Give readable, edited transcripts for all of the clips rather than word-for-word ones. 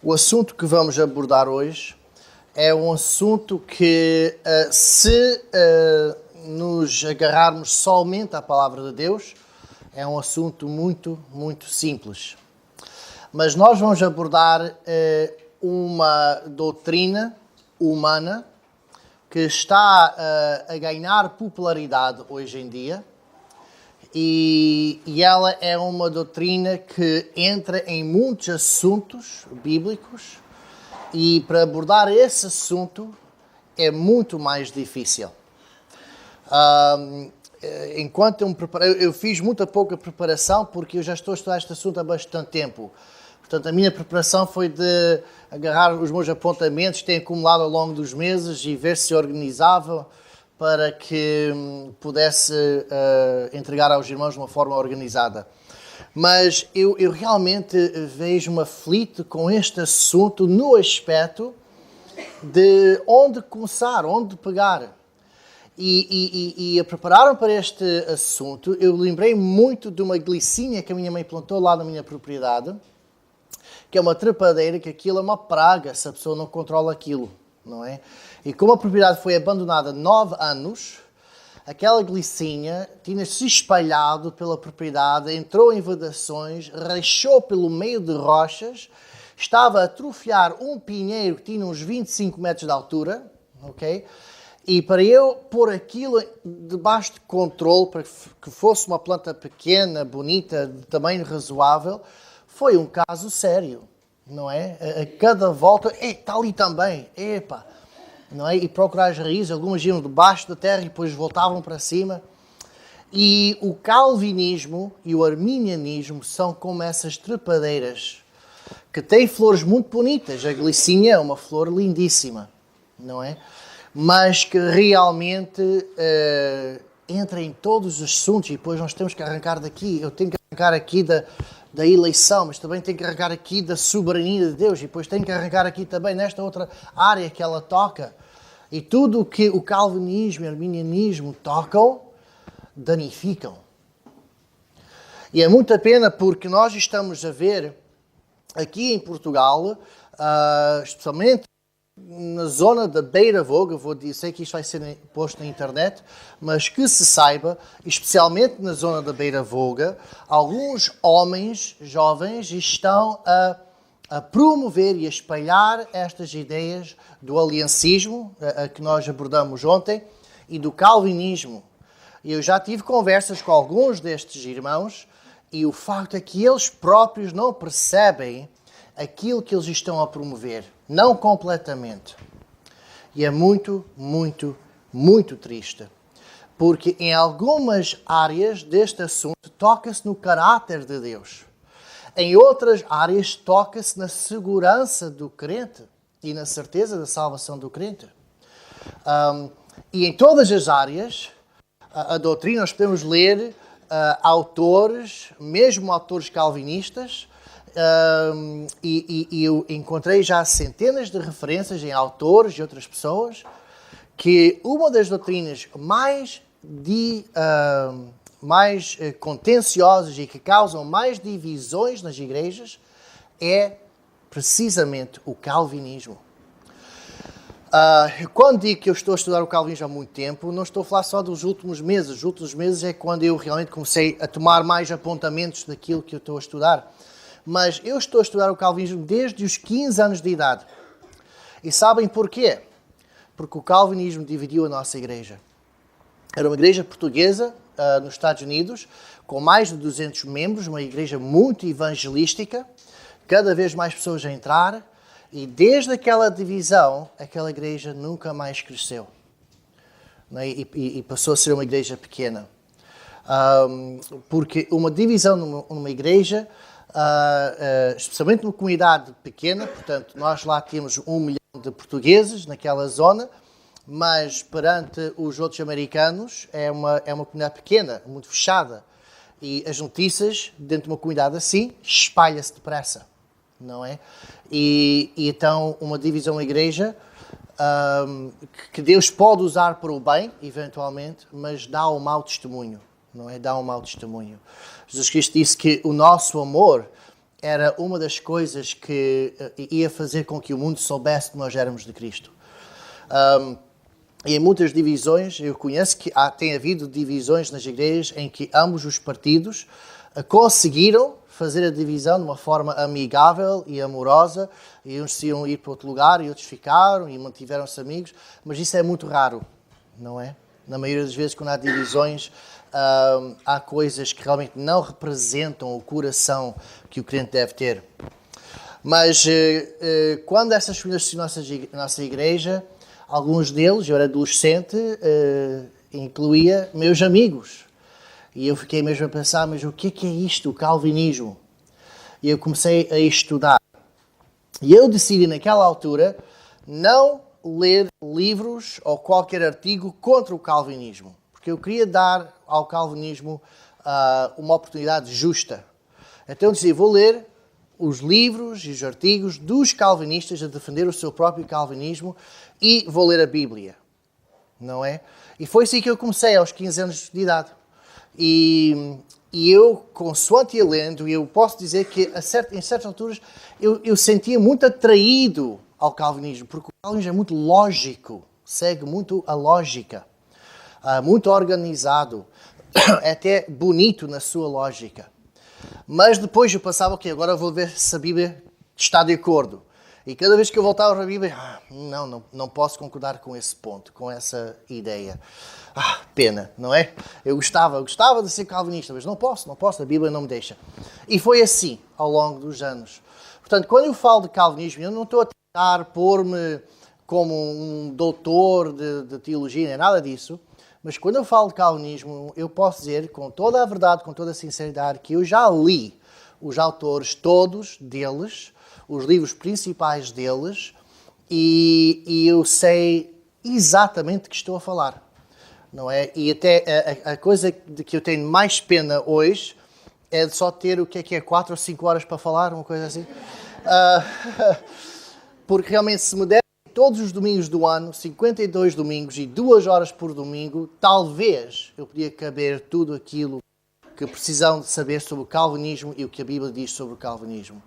O assunto que vamos abordar hoje é um assunto que, se nos agarrarmos somente à palavra de Deus, é um assunto muito, muito simples. Mas nós vamos abordar uma doutrina humana que está a ganhar popularidade hoje em dia. E ela é uma doutrina que entra em muitos assuntos bíblicos e para abordar esse assunto é muito mais difícil. Enquanto eu me preparei, eu fiz muita pouca preparação porque eu já estou a estudar este assunto há bastante tempo. Portanto, a minha preparação foi de agarrar os meus apontamentos que tenho acumulado ao longo dos meses e ver se organizava para que pudesse entregar aos irmãos de uma forma organizada. Mas eu realmente vejo-me aflito com este assunto no aspecto de onde começar, onde pegar. E a preparar-me para este assunto, eu lembrei muito de uma glicinha que a minha mãe plantou lá na minha propriedade, que é uma trepadeira, que aquilo é uma praga se a pessoa não controla aquilo, não é? E como a propriedade foi abandonada há 9 anos, aquela glicinha tinha-se espalhado pela propriedade, entrou em vedações, rachou pelo meio de rochas, estava a atrofiar um pinheiro que tinha uns 25 metros de altura, ok? E para eu pôr aquilo debaixo de controle, para que fosse uma planta pequena, bonita, de tamanho razoável, foi um caso sério, não é? A cada volta, está ali também, epa! Não é? E procurar as raízes, algumas iam debaixo da terra e depois voltavam para cima. E o calvinismo e o arminianismo são como essas trepadeiras, que têm flores muito bonitas. A glicinha é uma flor lindíssima, não é? Mas que realmente entra em todos os assuntos e depois nós temos que arrancar daqui. Eu tenho que arrancar aqui da eleição, mas também tenho que arrancar aqui da soberania de Deus e depois tenho que arrancar aqui também nesta outra área que ela toca. E tudo o que o calvinismo e o arminianismo tocam, danificam. E é muita pena porque nós estamos a ver aqui em Portugal, especialmente na zona da Beira Voga, sei que isto vai ser posto na internet, mas que se saiba, especialmente na zona da Beira Voga, alguns homens jovens estão a promover e a espalhar estas ideias do aliancismo, a que nós abordamos ontem, e do calvinismo. Eu já tive conversas com alguns destes irmãos e o facto é que eles próprios não percebem aquilo que eles estão a promover. Não completamente. E é muito, muito, muito triste. Porque em algumas áreas deste assunto toca-se no caráter de Deus. Em outras áreas toca-se na segurança do crente e na certeza da salvação do crente. E em todas as áreas, a doutrina, nós podemos ler autores, mesmo autores calvinistas, e eu encontrei já centenas de referências em autores e outras pessoas, que uma das doutrinas mais contenciosas e que causam mais divisões nas igrejas é precisamente o calvinismo. Quando digo que eu estou a estudar o calvinismo há muito tempo, não estou a falar só dos últimos meses. Os últimos meses é quando eu realmente comecei a tomar mais apontamentos daquilo que eu estou a estudar. Mas eu estou a estudar o calvinismo desde os 15 anos de idade. E sabem porquê? Porque o calvinismo dividiu a nossa igreja. Era uma igreja portuguesa nos Estados Unidos, com mais de 200 membros, uma igreja muito evangelística, cada vez mais pessoas a entrar, e desde aquela divisão, aquela igreja nunca mais cresceu. Né? E passou a ser uma igreja pequena. Porque uma divisão numa igreja, especialmente numa comunidade pequena, portanto, nós lá temos 1 milhão de portugueses naquela zona, mas perante os outros americanos é uma comunidade pequena, muito fechada. E as notícias, dentro de uma comunidade assim, espalha-se depressa, não é? E então, uma divisão da igreja que Deus pode usar para o bem, eventualmente, mas dá um mau testemunho, não é? Dá um mau testemunho. Jesus Cristo disse que o nosso amor era uma das coisas que ia fazer com que o mundo soubesse que nós éramos de Cristo. E em muitas divisões, eu conheço que tem havido divisões nas igrejas em que ambos os partidos conseguiram fazer a divisão de uma forma amigável e amorosa, e uns iam ir para outro lugar e outros ficaram e mantiveram-se amigos, mas isso é muito raro, não é? Na maioria das vezes, quando há divisões, há coisas que realmente não representam o coração que o crente deve ter. Mas quando essas famílias de nossa igreja, alguns deles, eu era adolescente, incluía meus amigos. E eu fiquei mesmo a pensar, mas o que é isto, o calvinismo? E eu comecei a estudar. E eu decidi naquela altura não ler livros ou qualquer artigo contra o calvinismo. Porque eu queria dar ao calvinismo uma oportunidade justa. Então eu decidi, vou ler os livros e os artigos dos calvinistas a defender o seu próprio calvinismo e vou ler a Bíblia, não é? E foi assim que eu comecei, aos 15 anos de idade. E eu, consoante ia lendo, eu posso dizer que em certas alturas eu sentia muito atraído ao calvinismo, porque o calvinismo é muito lógico, segue muito a lógica, muito organizado, é até bonito na sua lógica. Mas depois eu pensava, ok, agora vou ver se a Bíblia está de acordo. E cada vez que eu voltava para a Bíblia, não posso concordar com esse ponto, com essa ideia. Pena, não é? Eu gostava de ser calvinista, mas não posso, a Bíblia não me deixa. E foi assim ao longo dos anos. Portanto, quando eu falo de calvinismo, eu não estou a tentar pôr-me como um doutor de teologia, nem nada disso. Mas quando eu falo de calvinismo, eu posso dizer com toda a verdade, com toda a sinceridade, que eu já li os autores todos deles, os livros principais deles, e eu sei exatamente de que estou a falar, não é? E até a coisa de que eu tenho mais pena hoje é de só ter o que é 4 ou 5 horas para falar, uma coisa assim. Porque realmente se me der todos os domingos do ano, 52 domingos e 2 horas por domingo, talvez eu podia caber tudo aquilo que precisam de saber sobre o calvinismo e o que a Bíblia diz sobre o calvinismo.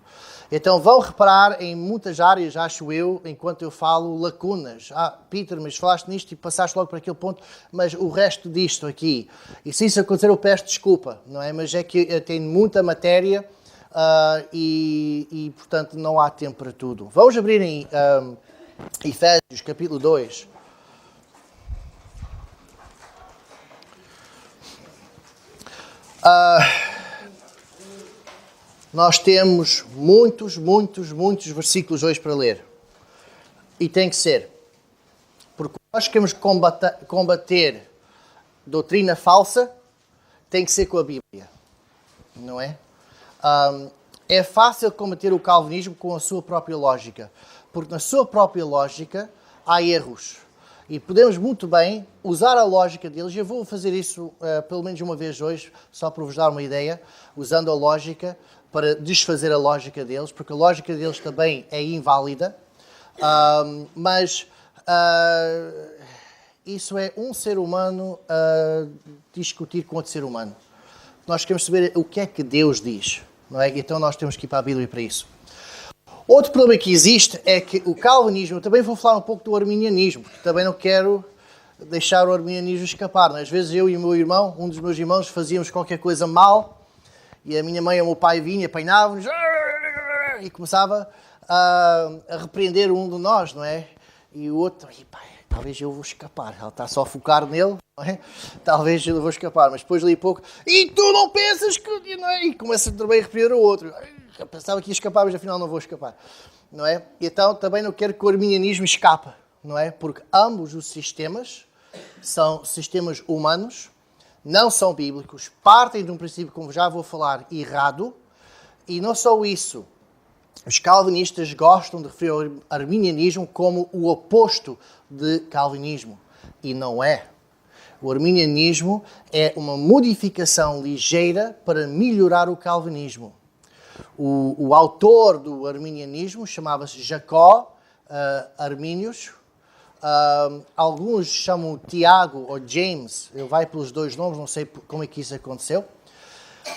Então vão reparar em muitas áreas, acho eu, enquanto eu falo, lacunas. Peter, mas falaste nisto e passaste logo para aquele ponto, mas o resto disto aqui. E se isso acontecer, eu peço desculpa, não é? Mas é que eu tenho muita matéria e, portanto, não há tempo para tudo. Vamos abrir em Efésios, capítulo 2. Nós temos muitos versículos hoje para ler. E tem que ser. Porque nós queremos combater doutrina falsa, tem que ser com a Bíblia. Não é? É fácil combater o calvinismo com a sua própria lógica. Porque na sua própria lógica há erros. E podemos muito bem usar a lógica deles. Eu vou fazer isso pelo menos uma vez hoje, só para vos dar uma ideia, usando a lógica para desfazer a lógica deles, porque a lógica deles também é inválida. Mas isso é um ser humano discutir com outro ser humano. Nós queremos saber o que é que Deus diz, não é? Então nós temos que ir para a Bíblia para isso. Outro problema que existe é que o calvinismo, eu também vou falar um pouco do arminianismo, porque também não quero deixar o arminianismo escapar. Às vezes eu e o meu irmão, um dos meus irmãos, fazíamos qualquer coisa mal e a minha mãe e o meu pai vinham, apanhavam-nos e começava a repreender um de nós, não é? E o outro, pai, talvez eu vou escapar, ela está só a focar nele, não é? Talvez eu vou escapar, mas depois ali a pouco, e tu não pensas que... Não é? E começa também a repreender o outro. Eu pensava que ia escapar, mas afinal não vou escapar, não é? E então também não quero que o arminianismo escape, não é? Porque ambos os sistemas são sistemas humanos, não são bíblicos, partem de um princípio, como já vou falar, errado, e não só isso. Os calvinistas gostam de referir ao arminianismo como o oposto de calvinismo, e não é. O arminianismo é uma modificação ligeira para melhorar o calvinismo. O autor do arminianismo chamava-se Jacó Arminius. Alguns chamam Tiago ou James, ele vai pelos dois nomes, não sei como é que isso aconteceu.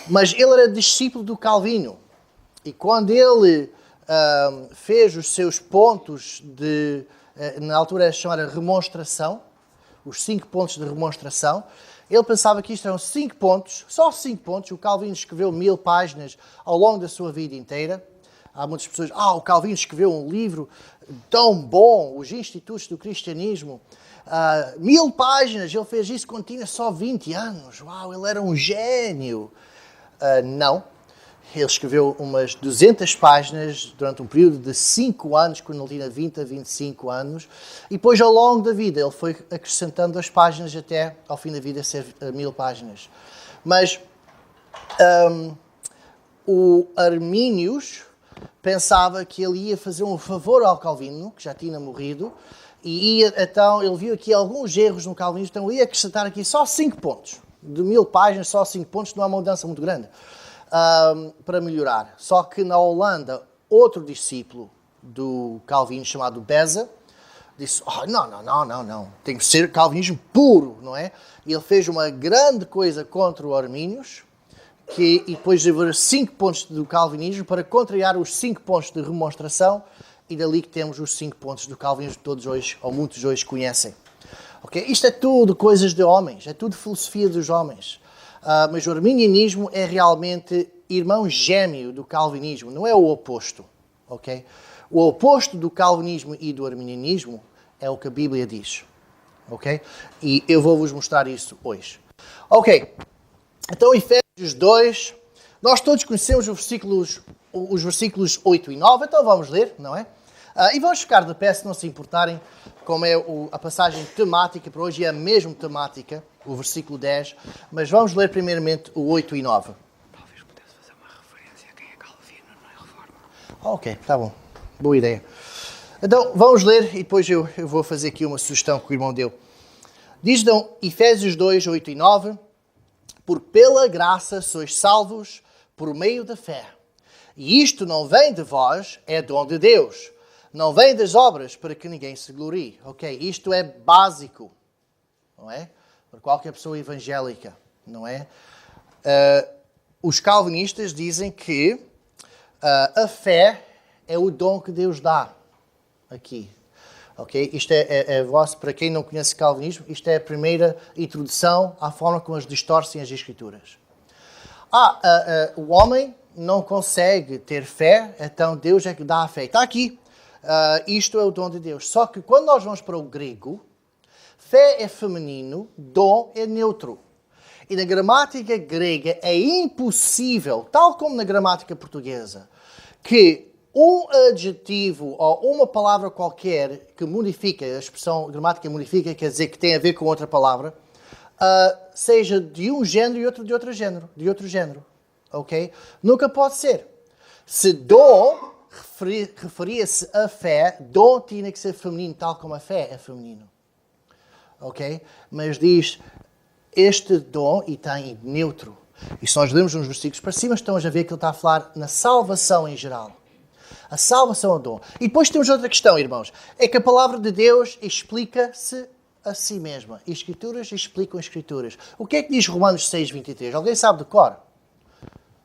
Mas ele era discípulo do Calvino. E quando ele fez os seus pontos na altura era chamada remonstração, os 5 pontos de remonstração, ele pensava que isto eram 5 pontos, só 5 pontos. O Calvino escreveu 1000 páginas ao longo da sua vida inteira. Há muitas pessoas, o Calvino escreveu um livro tão bom, Os Institutos do Cristianismo. 1000 páginas, ele fez isso quando tinha só 20 anos. Uau, ele era um gênio. Não. Ele escreveu umas 200 páginas durante um período de 5 anos, quando ele tinha 20 a 25 anos. E depois, ao longo da vida, ele foi acrescentando as páginas até, ao fim da vida, ser 1000 páginas. Mas o Arminius pensava que ele ia fazer um favor ao Calvino, que já tinha morrido, então ele viu aqui alguns erros no Calvinismo, então ele ia acrescentar aqui só 5 pontos. De 1000 páginas, só 5 pontos, não é uma mudança muito grande. Para melhorar. Só que na Holanda, outro discípulo do Calvino, chamado Beza, disse, não, tem que ser calvinismo puro, não é? E ele fez uma grande coisa contra o Arminius, e depois de haver 5 pontos do calvinismo para contrariar os 5 pontos de remonstração, e dali que temos os 5 pontos do calvinismo que todos hoje, ou muitos hoje, conhecem. Okay? Isto é tudo coisas de homens, é tudo filosofia dos homens. Mas o arminianismo é realmente irmão gêmeo do calvinismo, não é o oposto. Okay? O oposto do calvinismo e do arminianismo é o que a Bíblia diz. Okay? E eu vou-vos mostrar isso hoje. Ok, então Efésios 2, nós todos conhecemos os versículos 8 e 9, então vamos ler, não é? E vamos ficar de pé, se não se importarem, como é a passagem temática para hoje, é a mesma temática, o versículo 10, mas vamos ler primeiramente o 8 e 9. Talvez pudesse fazer uma referência a quem é Calvino, não é Reforma. Ok, tá bom. Boa ideia. Então, vamos ler e depois eu vou fazer aqui uma sugestão que o irmão deu. Diz então, Efésios 2, 8 e 9, porque pela graça sois salvos por meio da fé. E isto não vem de vós, é dom de Deus. Não vem das obras para que ninguém se glorie. Ok, isto é básico, não é? Para qualquer pessoa evangélica, não é? Os calvinistas dizem que a fé é o dom que Deus dá aqui. Ok? Isto é vosso, para quem não conhece calvinismo, isto é a primeira introdução à forma como eles distorcem as Escrituras. O homem não consegue ter fé, então Deus é que dá a fé. Está aqui. Isto é o dom de Deus. Só que quando nós vamos para o grego, fé é feminino, dom é neutro. E na gramática grega é impossível, tal como na gramática portuguesa, que um adjetivo ou uma palavra qualquer que modifica, a expressão gramática modifica, quer dizer que tem a ver com outra palavra, seja de um género e outro de outro género. Ok? Nunca pode ser. Se dom referia-se a fé, dom tinha que ser feminino, tal como a fé é feminino. Ok? Mas diz, este dom, e tem neutro. E se nós lemos uns versículos para cima, estamos a ver que ele está a falar na salvação em geral. A salvação é o dom. E depois temos outra questão, irmãos. É que a palavra de Deus explica-se a si mesma. Escrituras explicam Escrituras. O que é que diz Romanos 6, 23? Alguém sabe de cor?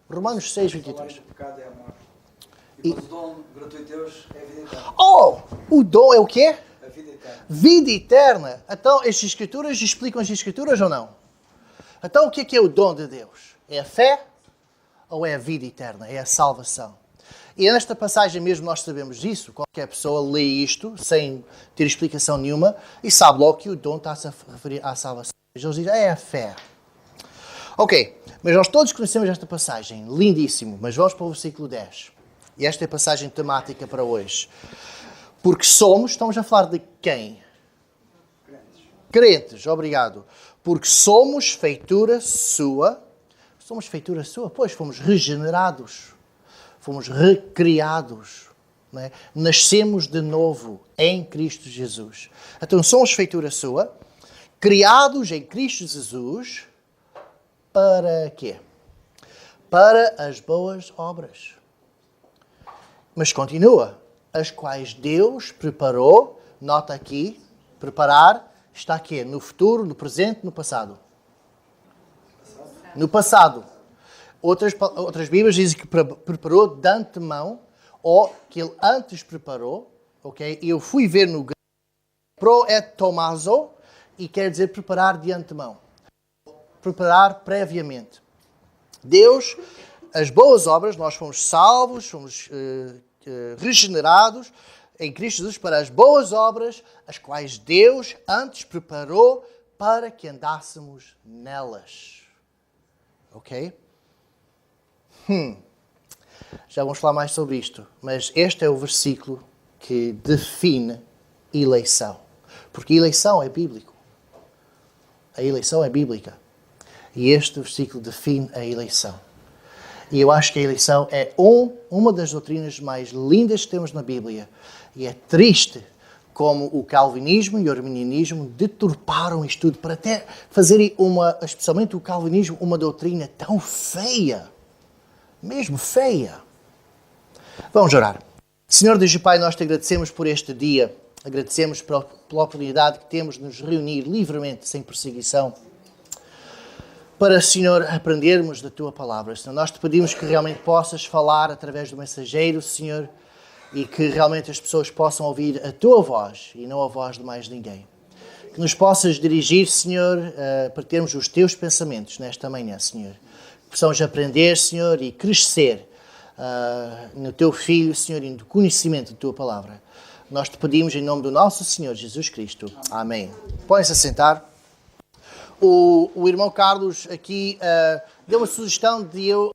Romanos 6, 23. O pecado é a morte. E depois o dom gratuito de Deus é a vida eterna. O dom é o quê? A vida eterna. Vida eterna. Então, as Escrituras explicam as Escrituras ou não? Então, o que é o dom de Deus? É a fé ou é a vida eterna? É a salvação? E nesta passagem mesmo nós sabemos isso. Qualquer pessoa lê isto sem ter explicação nenhuma e sabe logo que o dom está-se a referir à salvação. Eles dizem, é a fé. Ok, mas nós todos conhecemos esta passagem. Lindíssimo. Mas vamos para o versículo 10. E esta é a passagem temática para hoje. Porque estamos a falar de quem? Crentes, obrigado. Porque somos feitura sua. Somos feitura sua? Pois, fomos regenerados. Fomos recriados. Não é? Nascemos de novo em Cristo Jesus. Então, somos feitura sua, criados em Cristo Jesus, para quê? Para as boas obras. Mas continua. As quais Deus preparou, nota aqui, preparar, está aqui, no futuro, no presente, no passado. No passado. Outras Bíblias dizem que preparou de antemão, ou que ele antes preparou, ok? E eu fui ver no grego, proetomazo, e quer dizer preparar de antemão. Preparar previamente. Deus, as boas obras, nós fomos salvos, fomos regenerados em Cristo Jesus para as boas obras, as quais Deus antes preparou para que andássemos nelas. Ok? Já vamos falar mais sobre isto, mas este é o versículo que define eleição. Porque eleição é bíblico. A eleição é bíblica. E este versículo define a eleição. E eu acho que a eleição é uma das doutrinas mais lindas que temos na Bíblia. E é triste como o calvinismo e o arminianismo deturparam isto tudo para até fazerem, especialmente o calvinismo, uma doutrina tão feia. Mesmo feia. Vamos orar. Senhor Deus e Pai, nós te agradecemos por este dia. Agradecemos pela oportunidade que temos de nos reunir livremente, sem perseguição, para, Senhor, aprendermos da Tua Palavra. Senhor, nós te pedimos que realmente possas falar através do mensageiro, Senhor, e que realmente as pessoas possam ouvir a Tua voz e não a voz de mais ninguém. Que nos possas dirigir, Senhor, para termos os Teus pensamentos nesta manhã, Senhor. Que possamos aprender, Senhor, e crescer no Teu Filho, Senhor, e no conhecimento da Tua Palavra. Nós te pedimos em nome do nosso Senhor Jesus Cristo. Amém. Podem-se assentar. O irmão Carlos aqui deu uma sugestão de eu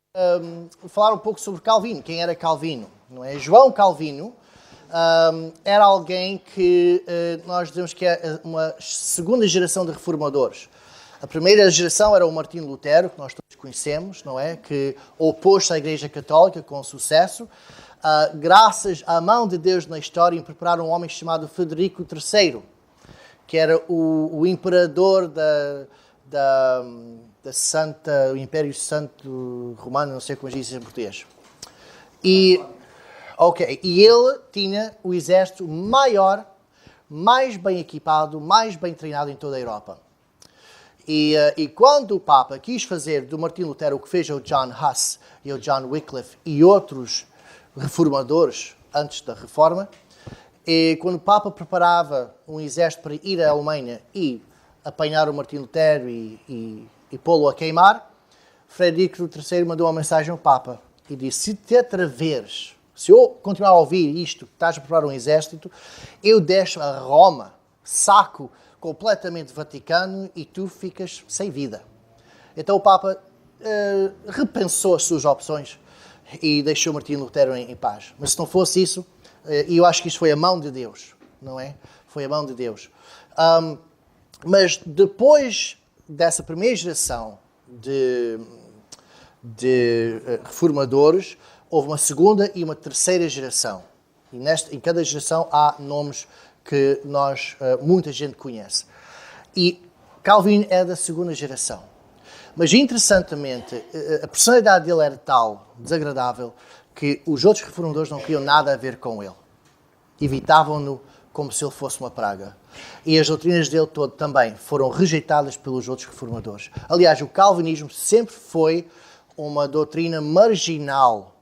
falar um pouco sobre Calvino. Quem era Calvino? Não é? João Calvino era alguém que nós dizemos que é uma segunda geração de reformadores. A primeira geração era o Martinho Lutero, que nós todos conhecemos, não é? Que opôs-se à Igreja Católica com sucesso. Graças à mão de Deus na história, prepararam um homem chamado Frederico III, que era o imperador da Santa, o Império Santo Romano, não sei como diz em português. E ele tinha o exército maior, mais bem equipado, mais bem treinado em toda a Europa. E quando o Papa quis fazer do Martinho Lutero o que fez ao John Huss e ao John Wycliffe e outros reformadores antes da Reforma, e quando o Papa preparava um exército para ir à Alemanha e apanhar o Martinho Lutero e pô-lo a queimar, Frederico III mandou uma mensagem ao Papa e disse: se te atreveres, se eu continuar a ouvir isto, que estás a preparar um exército, eu deixo a Roma, saco completamente Vaticano e tu ficas sem vida. Então o Papa repensou as suas opções e deixou Martinho Lutero em paz. Mas se não fosse isso, e eu acho que isso foi a mão de Deus, não é? Foi a mão de Deus. Mas depois dessa primeira geração de reformadores, houve uma segunda e uma terceira geração. E em cada geração há nomes que muita gente conhece. E Calvino é da segunda geração. Mas, interessantemente, a personalidade dele era tal, desagradável, que os outros reformadores não queriam nada a ver com ele. Evitavam-no como se ele fosse uma praga. E as doutrinas dele todo também foram rejeitadas pelos outros reformadores. Aliás, o calvinismo sempre foi uma doutrina marginal,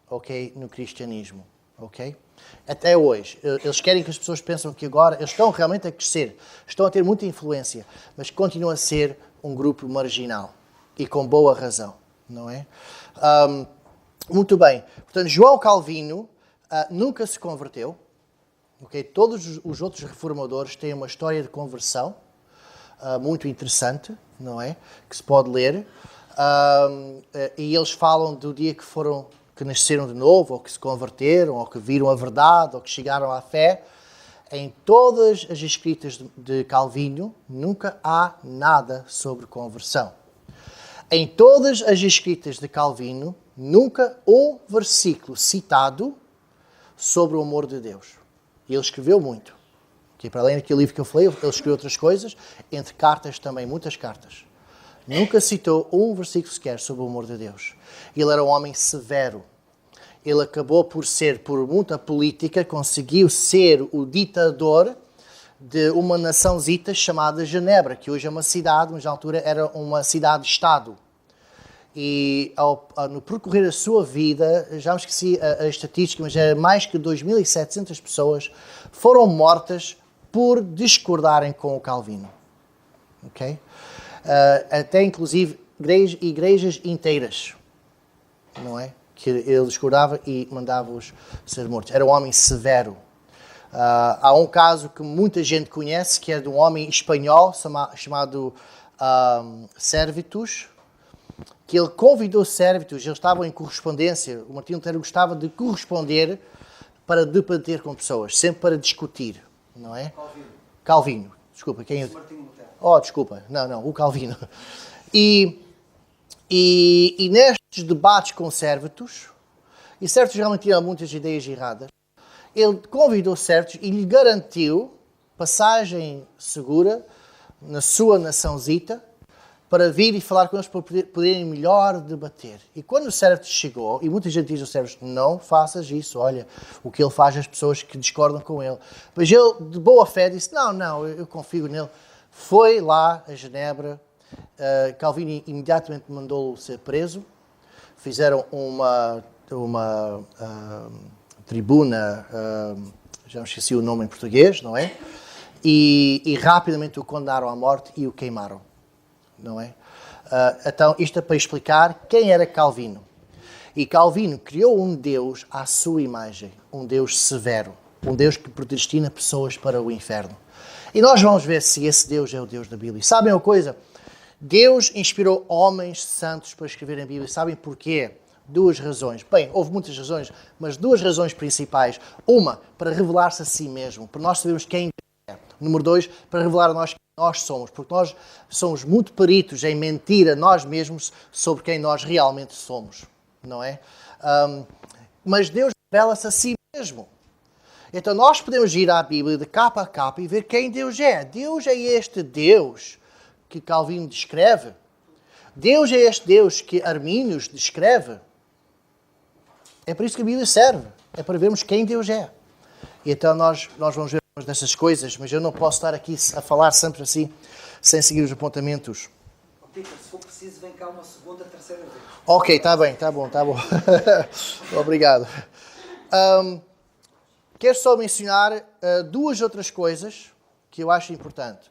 ok, no cristianismo, ok? Até hoje. Eles querem que as pessoas pensem que agora eles estão realmente a crescer, estão a ter muita influência, mas continuam a ser um grupo marginal. E com boa razão, não é? Muito bem. Portanto, João Calvino nunca se converteu. Okay? Todos os outros reformadores têm uma história de conversão muito interessante, não é? Que se pode ler. E eles falam do dia que nasceram de novo, ou que se converteram, ou que viram a verdade, ou que chegaram à fé. Em todas as escritas de Calvino, nunca há nada sobre conversão. Em todas as escritas de Calvino, nunca um versículo citado sobre o amor de Deus. E ele escreveu muito. Que para além daquele livro que eu falei, ele escreveu outras coisas, entre cartas também, muitas cartas. Nunca citou um versículo sequer sobre o amor de Deus. Ele era um homem severo. Ele acabou por muita política, conseguiu ser o ditador de uma naçãozita chamada Genebra, que hoje é uma cidade, mas na altura era uma cidade-estado. E no percorrer a sua vida, já me esqueci a estatística, mas é mais que 2.700 pessoas foram mortas por discordarem com o Calvino. Ok? Até inclusive igrejas inteiras, não é? Que ele discordava e mandava-os ser mortos. Era um homem severo. Há um caso que muita gente conhece, que é de um homem espanhol chamado Servetus, que ele convidou Servetus, eles estavam em correspondência, o Martinho Lutero gostava de corresponder para debater com pessoas, sempre para discutir, não é? Calvino. Desculpa, quem é? Martinho Lutero. Oh, desculpa. Não, o Calvino. E nestes debates com Servetus, e Servetus realmente tinha muitas ideias erradas, ele convidou Servetus e lhe garantiu passagem segura na sua naçãozita para vir e falar com eles para poderem melhor debater. E quando o Servetus chegou, e muita gente diz ao Servetus, não faças isso, olha, o que ele faz às pessoas que discordam com ele. Mas ele, de boa fé, disse, não, eu confio nele. Foi lá a Genebra, Calvino imediatamente mandou-o ser preso, fizeram uma tribuna, já me esqueci o nome em português, não é? E rapidamente o condenaram à morte e o queimaram, não é? Então, isto é para explicar quem era Calvino. E Calvino criou um Deus à sua imagem, um Deus severo, um Deus que predestina pessoas para o inferno. E nós vamos ver se esse Deus é o Deus da Bíblia. Sabem uma coisa? Deus inspirou homens santos para escreverem a Bíblia. Sabem porquê? Duas razões. Bem, houve muitas razões, mas duas razões principais. Uma, para revelar-se a si mesmo, para nós sabermos quem Deus é. Número dois, para revelar a nós quem nós somos, porque nós somos muito peritos em mentir a nós mesmos sobre quem nós realmente somos, não é? Mas Deus revela-se a si mesmo. Então nós podemos ir à Bíblia de capa a capa e ver quem Deus é. Deus é este Deus que Calvino descreve. Deus é este Deus que Arminius descreve. É por isso que a Bíblia serve. É para vermos quem Deus é. E então nós vamos ver algumas dessas coisas, mas eu não posso estar aqui a falar sempre assim, sem seguir os apontamentos. Peter, se for preciso, vem cá uma segunda, terceira vez. Ok, está bem, está bom. Obrigado. Quero só mencionar duas outras coisas que eu acho importante.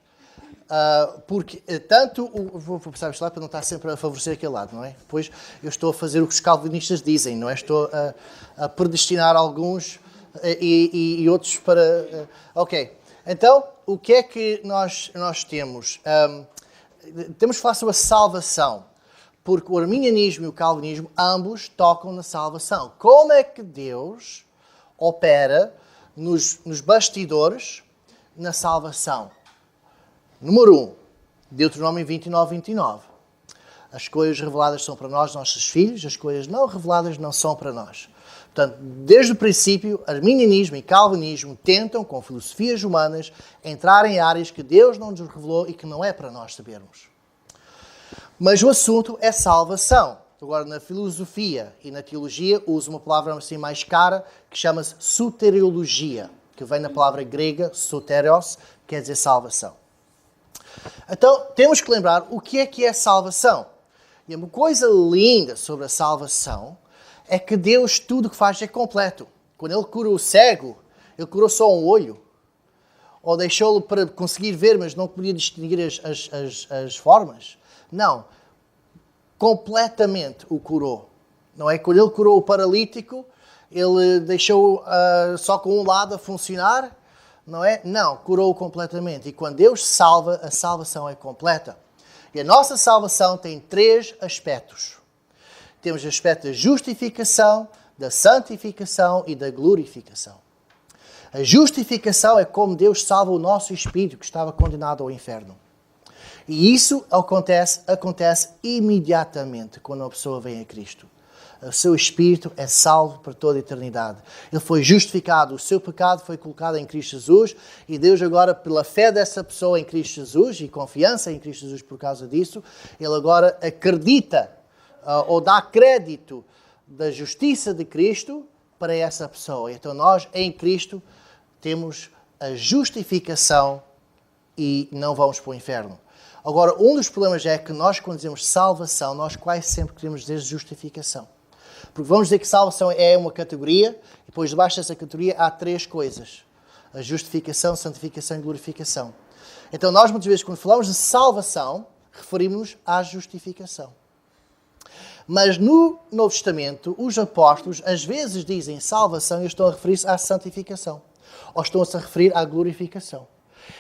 Porque tanto vou passar isto lá para não estar sempre a favorecer aquele lado, não é? Depois eu estou a fazer o que os calvinistas dizem, não é? Estou a predestinar alguns e outros para... ok, então o que é que nós temos? Temos que falar sobre a salvação, porque o arminianismo e o calvinismo ambos tocam na salvação. Como é que Deus opera nos bastidores na salvação? Número 1, Deuteronômio 29. As coisas reveladas são para nós, nossos filhos, as coisas não reveladas não são para nós. Portanto, desde o princípio, arminianismo e calvinismo tentam, com filosofias humanas, entrar em áreas que Deus não nos revelou e que não é para nós sabermos. Mas o assunto é salvação. Agora, na filosofia e na teologia, uso uma palavra assim mais cara, que chama-se soteriologia, que vem da palavra grega soterios, que quer dizer salvação. Então, temos que lembrar o que é salvação. E uma coisa linda sobre a salvação é que Deus tudo o que faz é completo. Quando Ele cura o cego, Ele curou só um olho. Ou deixou-lo para conseguir ver, mas não podia distinguir as formas. Não. Completamente o curou. Não é? Quando Ele curou o paralítico, Ele deixou só com um lado a funcionar. Não é? Não, curou-o completamente. E quando Deus salva, a salvação é completa. E a nossa salvação tem 3 aspectos. Temos o aspecto da justificação, da santificação e da glorificação. A justificação é como Deus salva o nosso espírito que estava condenado ao inferno. E isso acontece imediatamente quando uma pessoa vem a Cristo. O seu espírito é salvo para toda a eternidade. Ele foi justificado, o seu pecado foi colocado em Cristo Jesus e Deus agora, pela fé dessa pessoa em Cristo Jesus e confiança em Cristo Jesus por causa disso, Ele agora acredita ou dá crédito da justiça de Cristo para essa pessoa. Então nós, em Cristo, temos a justificação e não vamos para o inferno. Agora, um dos problemas é que nós, quando dizemos salvação, nós quase sempre queremos dizer justificação. Porque vamos dizer que salvação é uma categoria, e depois debaixo dessa categoria há 3 coisas. A justificação, santificação e glorificação. Então nós muitas vezes quando falamos de salvação, referimos-nos à justificação. Mas no Novo Testamento, os apóstolos às vezes dizem salvação e estão a referir-se à santificação. Ou estão-se a referir à glorificação.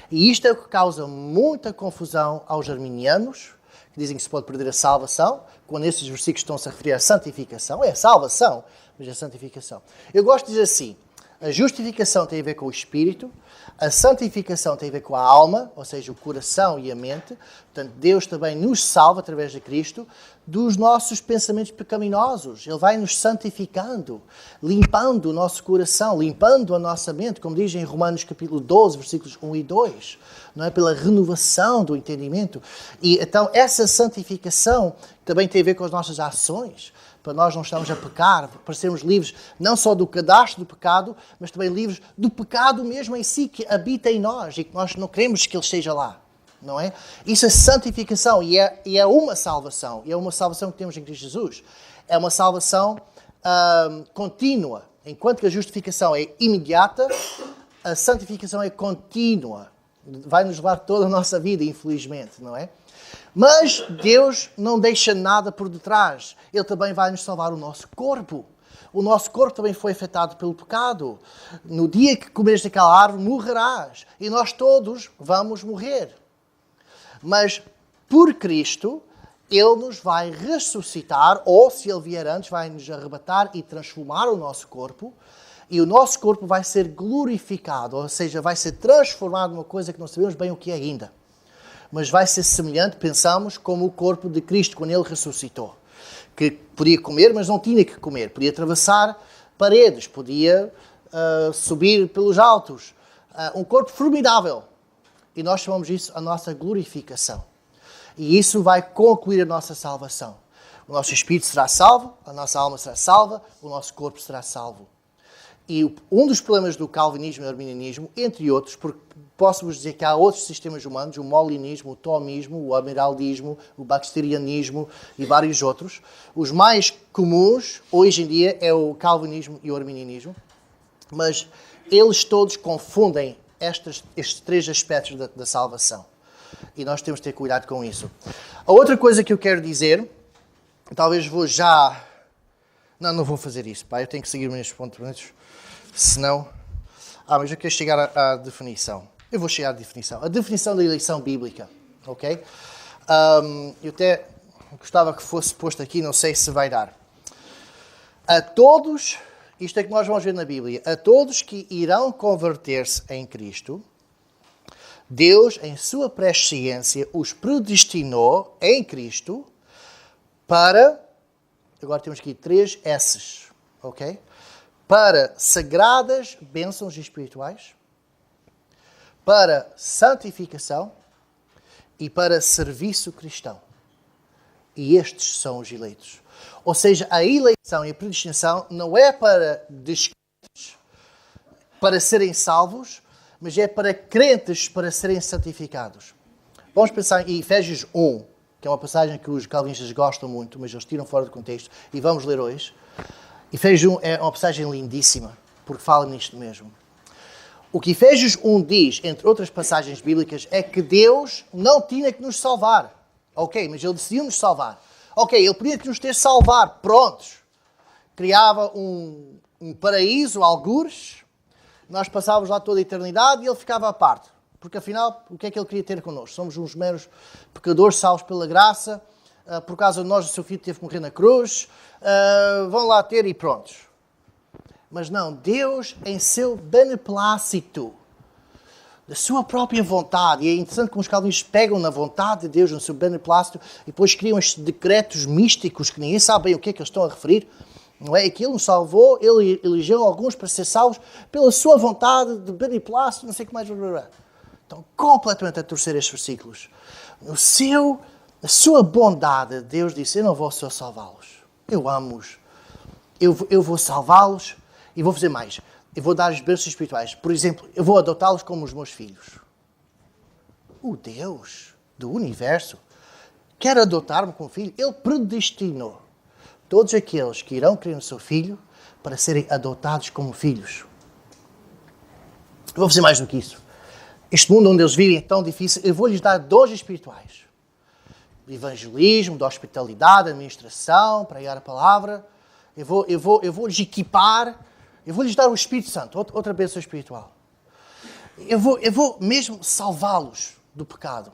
E isto é o que causa muita confusão aos arminianos, que dizem que se pode perder a salvação, quando esses versículos estão-se a referir à santificação. É a salvação, mas é a santificação. Eu gosto de dizer assim, a justificação tem a ver com o espírito, a santificação tem a ver com a alma, ou seja, o coração e a mente. Portanto, Deus também nos salva, através de Cristo, dos nossos pensamentos pecaminosos. Ele vai nos santificando, limpando o nosso coração, limpando a nossa mente, como diz em Romanos capítulo 12, versículos 1 e 2. Não é? Pela renovação do entendimento. E então, essa santificação também tem a ver com as nossas ações, para nós não estarmos a pecar, para sermos livres não só do cadastro do pecado, mas também livres do pecado mesmo em si, que habita em nós e que nós não queremos que ele esteja lá, não é? Isso é santificação e é uma salvação, e é uma salvação que temos em Cristo Jesus. É uma salvação contínua, enquanto que a justificação é imediata, a santificação é contínua. Vai nos levar toda a nossa vida, infelizmente, não é? Mas Deus não deixa nada por detrás. Ele também vai nos salvar o nosso corpo. O nosso corpo também foi afetado pelo pecado. No dia que comeres daquela árvore, morrerás. E nós todos vamos morrer. Mas, por Cristo, Ele nos vai ressuscitar, ou, se Ele vier antes, vai nos arrebatar e transformar o nosso corpo. E o nosso corpo vai ser glorificado, ou seja, vai ser transformado numa coisa que não sabemos bem o que é ainda. Mas vai ser semelhante, pensamos, como o corpo de Cristo, quando Ele ressuscitou. Que podia comer, mas não tinha que comer. Podia atravessar paredes, podia subir pelos altos. Um corpo formidável. E nós chamamos isso a nossa glorificação. E isso vai concluir a nossa salvação. O nosso espírito será salvo, a nossa alma será salva, o nosso corpo será salvo. E um dos problemas do calvinismo e do arminianismo, entre outros, porque posso-vos dizer que há outros sistemas humanos, o molinismo, o tomismo, o amiraldismo, o baxterianismo e vários outros. Os mais comuns, hoje em dia, é o calvinismo e o arminianismo. Mas eles todos confundem estes 3 aspectos da salvação. E nós temos de ter cuidado com isso. A outra coisa que eu quero dizer, talvez vou já... Não vou fazer isso, pá. Eu tenho que seguir os meus pontos. Senão... mas eu quero chegar à definição. Eu vou chegar à definição. A definição da eleição bíblica. Ok? Eu até gostava que fosse posto aqui, não sei se vai dar. A todos, isto é que nós vamos ver na Bíblia, a todos que irão converter-se em Cristo, Deus, em sua presciência, os predestinou em Cristo para... Agora temos aqui 3 S's. Ok? Para sagradas bênçãos espirituais, para santificação e para serviço cristão. E estes são os eleitos. Ou seja, a eleição e a predestinação não é para descrentes, para serem salvos, mas é para crentes para serem santificados. Vamos pensar em Efésios 1, que é uma passagem que os calvinistas gostam muito, mas eles tiram fora do contexto, e vamos ler hoje. Efésios 1 é uma passagem lindíssima, porque fala nisto mesmo. O que Efésios 1 diz, entre outras passagens bíblicas, é que Deus não tinha que nos salvar. Ok, mas Ele decidiu nos salvar. Ok, Ele podia nos ter salvar, prontos. Criava um paraíso, algures, nós passávamos lá toda a eternidade e Ele ficava à parte. Porque afinal, o que é que Ele queria ter connosco? Somos uns meros pecadores salvos pela graça, por causa de nós o seu filho teve que morrer na cruz, vão lá ter e prontos. Mas não, Deus em seu beneplácito, da sua própria vontade, e é interessante como os calvinistas pegam na vontade de Deus, no seu beneplácito, e depois criam estes decretos místicos que ninguém sabe bem o que é que eles estão a referir, não é? E que Ele nos salvou, Ele elegeu alguns para ser salvos pela sua vontade de beneplácito, não sei o que mais. Estão completamente a torcer estes versículos. A sua bondade, Deus disse, eu não vou só salvá-los. Eu amo-os. Eu vou salvá-los e vou fazer mais. Eu vou dar-lhes bênçãos espirituais. Por exemplo, eu vou adotá-los como os meus filhos. o Deus do universo, quer adotar-me como filho. Ele predestinou todos aqueles que irão crer no seu Filho para serem adotados como filhos. Eu vou fazer mais do que isso. Este mundo onde eles vivem é tão difícil, eu vou-lhes dar dons espirituais. De evangelismo, de hospitalidade, de administração, pregar a palavra. Eu vou-lhes equipar, eu vou-lhes dar o Espírito Santo, outra bênção espiritual. Eu vou mesmo salvá-los do pecado.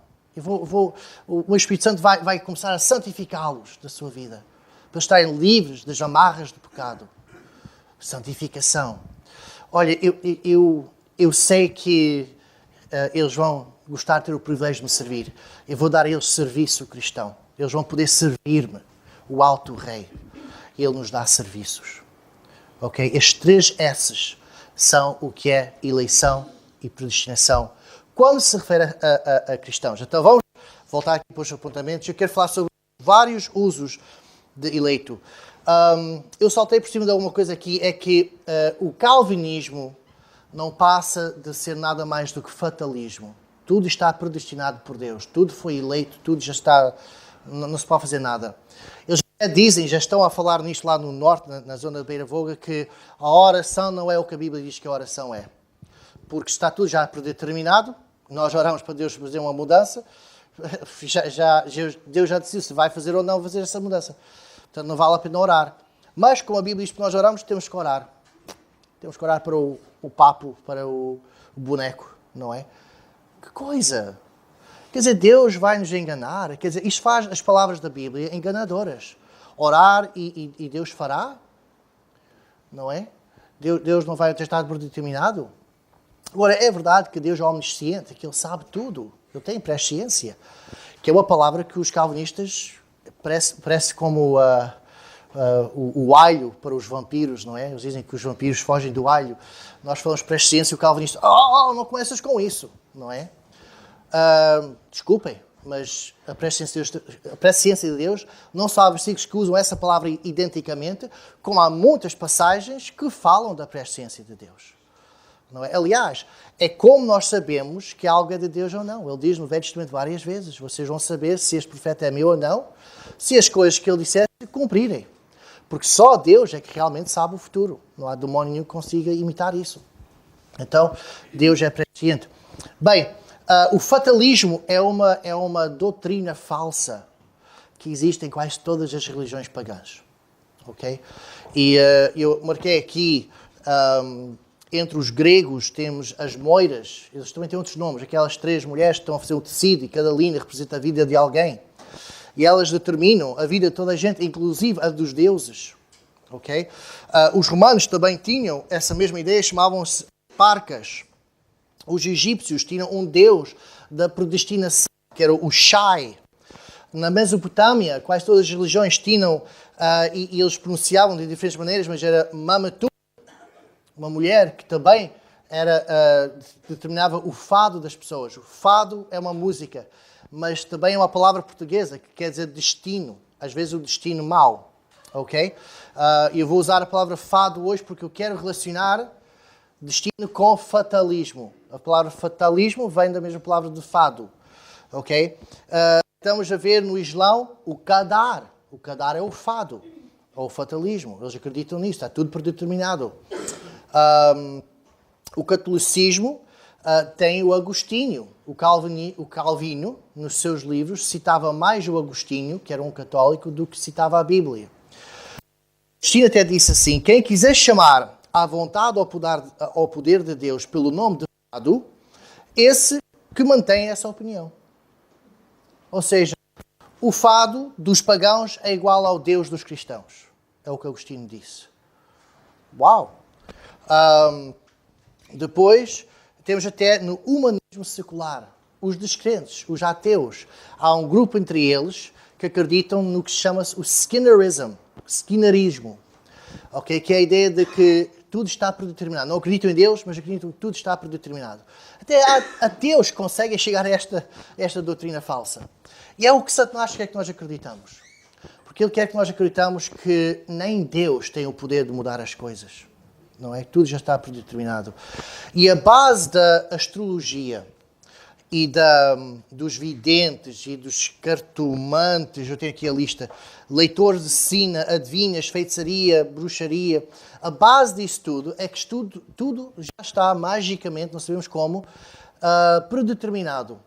O Espírito Santo vai começar a santificá-los da sua vida. Para estarem livres das amarras do pecado. Santificação. Olha, eu sei que eles vão gostar de ter o privilégio de me servir. Eu vou dar a eles serviço cristão. Eles vão poder servir-me, o Alto Rei. Ele nos dá serviços. Ok? Estes 3 S's são o que é eleição e predestinação. Quando se refere a cristãos. Então vamos voltar aqui para os apontamentos. Eu quero falar sobre vários usos de eleito. Eu saltei por cima de alguma coisa aqui, é que o calvinismo não passa de ser nada mais do que fatalismo. Tudo está predestinado por Deus, tudo foi eleito, tudo já está, não se pode fazer nada. Eles já dizem, já estão a falar nisto lá no norte, na zona da Beira-Voga, que a oração não é o que a Bíblia diz que a oração é. Porque está tudo já predeterminado, nós oramos para Deus fazer uma mudança, Deus já decidiu se vai fazer ou não fazer essa mudança. Portanto, não vale a pena orar. Mas, como a Bíblia diz que nós oramos, temos que orar. Temos que orar para o papo, para o boneco, não é? Que coisa! Quer dizer, Deus vai nos enganar. Quer dizer, isto faz as palavras da Bíblia enganadoras. Orar e Deus fará? Não é? Deus não vai ter estado predeterminado? Agora, é verdade que Deus é omnisciente, que Ele sabe tudo. Ele tem presciência. Que é uma palavra que os calvinistas parece como o alho para os vampiros, não é? Eles dizem que os vampiros fogem do alho. Nós falamos presciência e o calvinista, não começas com isso, não é? Desculpem, mas a presciência de Deus, não só há versículos que usam essa palavra identicamente, como há muitas passagens que falam da presciência de Deus. Não é? Aliás, é como nós sabemos que algo é de Deus ou não. Ele diz no Velho Testamento várias vezes, vocês vão saber se este profeta é meu ou não, se as coisas que ele disser se cumprirem. Porque só Deus é que realmente sabe o futuro. Não há demónio nenhum que consiga imitar isso. Então, Deus é presciente. Bem, o fatalismo é uma doutrina falsa que existe em quase todas as religiões pagãs. Ok? E eu marquei aqui... entre os gregos temos as moiras, eles também têm outros nomes, aquelas 3 mulheres que estão a fazer um tecido e cada linha representa a vida de alguém. E elas determinam a vida de toda a gente, inclusive a dos deuses. Okay? Os romanos também tinham essa mesma ideia, chamavam-se parcas. Os egípcios tinham um deus da predestinação, que era o Shai. Na Mesopotâmia, quase todas as religiões tinham, e eles pronunciavam de diferentes maneiras, mas era Mamatu, uma mulher que também determinava o fado das pessoas. O fado é uma música, mas também é uma palavra portuguesa que quer dizer destino. Às vezes o destino mau. Ok? Eu vou usar a palavra fado hoje porque eu quero relacionar destino com fatalismo. A palavra fatalismo vem da mesma palavra de fado. Ok? Estamos a ver no Islão o qadar. O qadar é o fado, ou o fatalismo. Eles acreditam nisso, está tudo predeterminado. O catolicismo tem o Agostinho. O Calvino, nos seus livros, citava mais o Agostinho, que era um católico, do que citava a Bíblia. Agostinho até disse assim: quem quiser chamar à vontade ao poder de Deus pelo nome de fado, esse que mantém essa opinião. Ou seja, o fado dos pagãos é igual ao Deus dos cristãos. É o que Agostinho disse. Uau! Depois, temos até no humanismo secular, os descrentes, os ateus. Há um grupo entre eles que acreditam no que chama-se o Skinnerismo, okay? Que é a ideia de que tudo está predeterminado. Não acreditam em Deus, mas acreditam que tudo está predeterminado. Até há ateus que conseguem chegar a esta doutrina falsa. E é o que Satanás quer que nós acreditamos. Porque ele quer que nós acreditamos que nem Deus tem o poder de mudar as coisas. Não é? Tudo já está predeterminado. E a base da astrologia e dos videntes e dos cartomantes, eu tenho aqui a lista, leitores de sina, adivinhas, feitiçaria, bruxaria. A base disso tudo é que tudo já está magicamente, não sabemos como, predeterminado.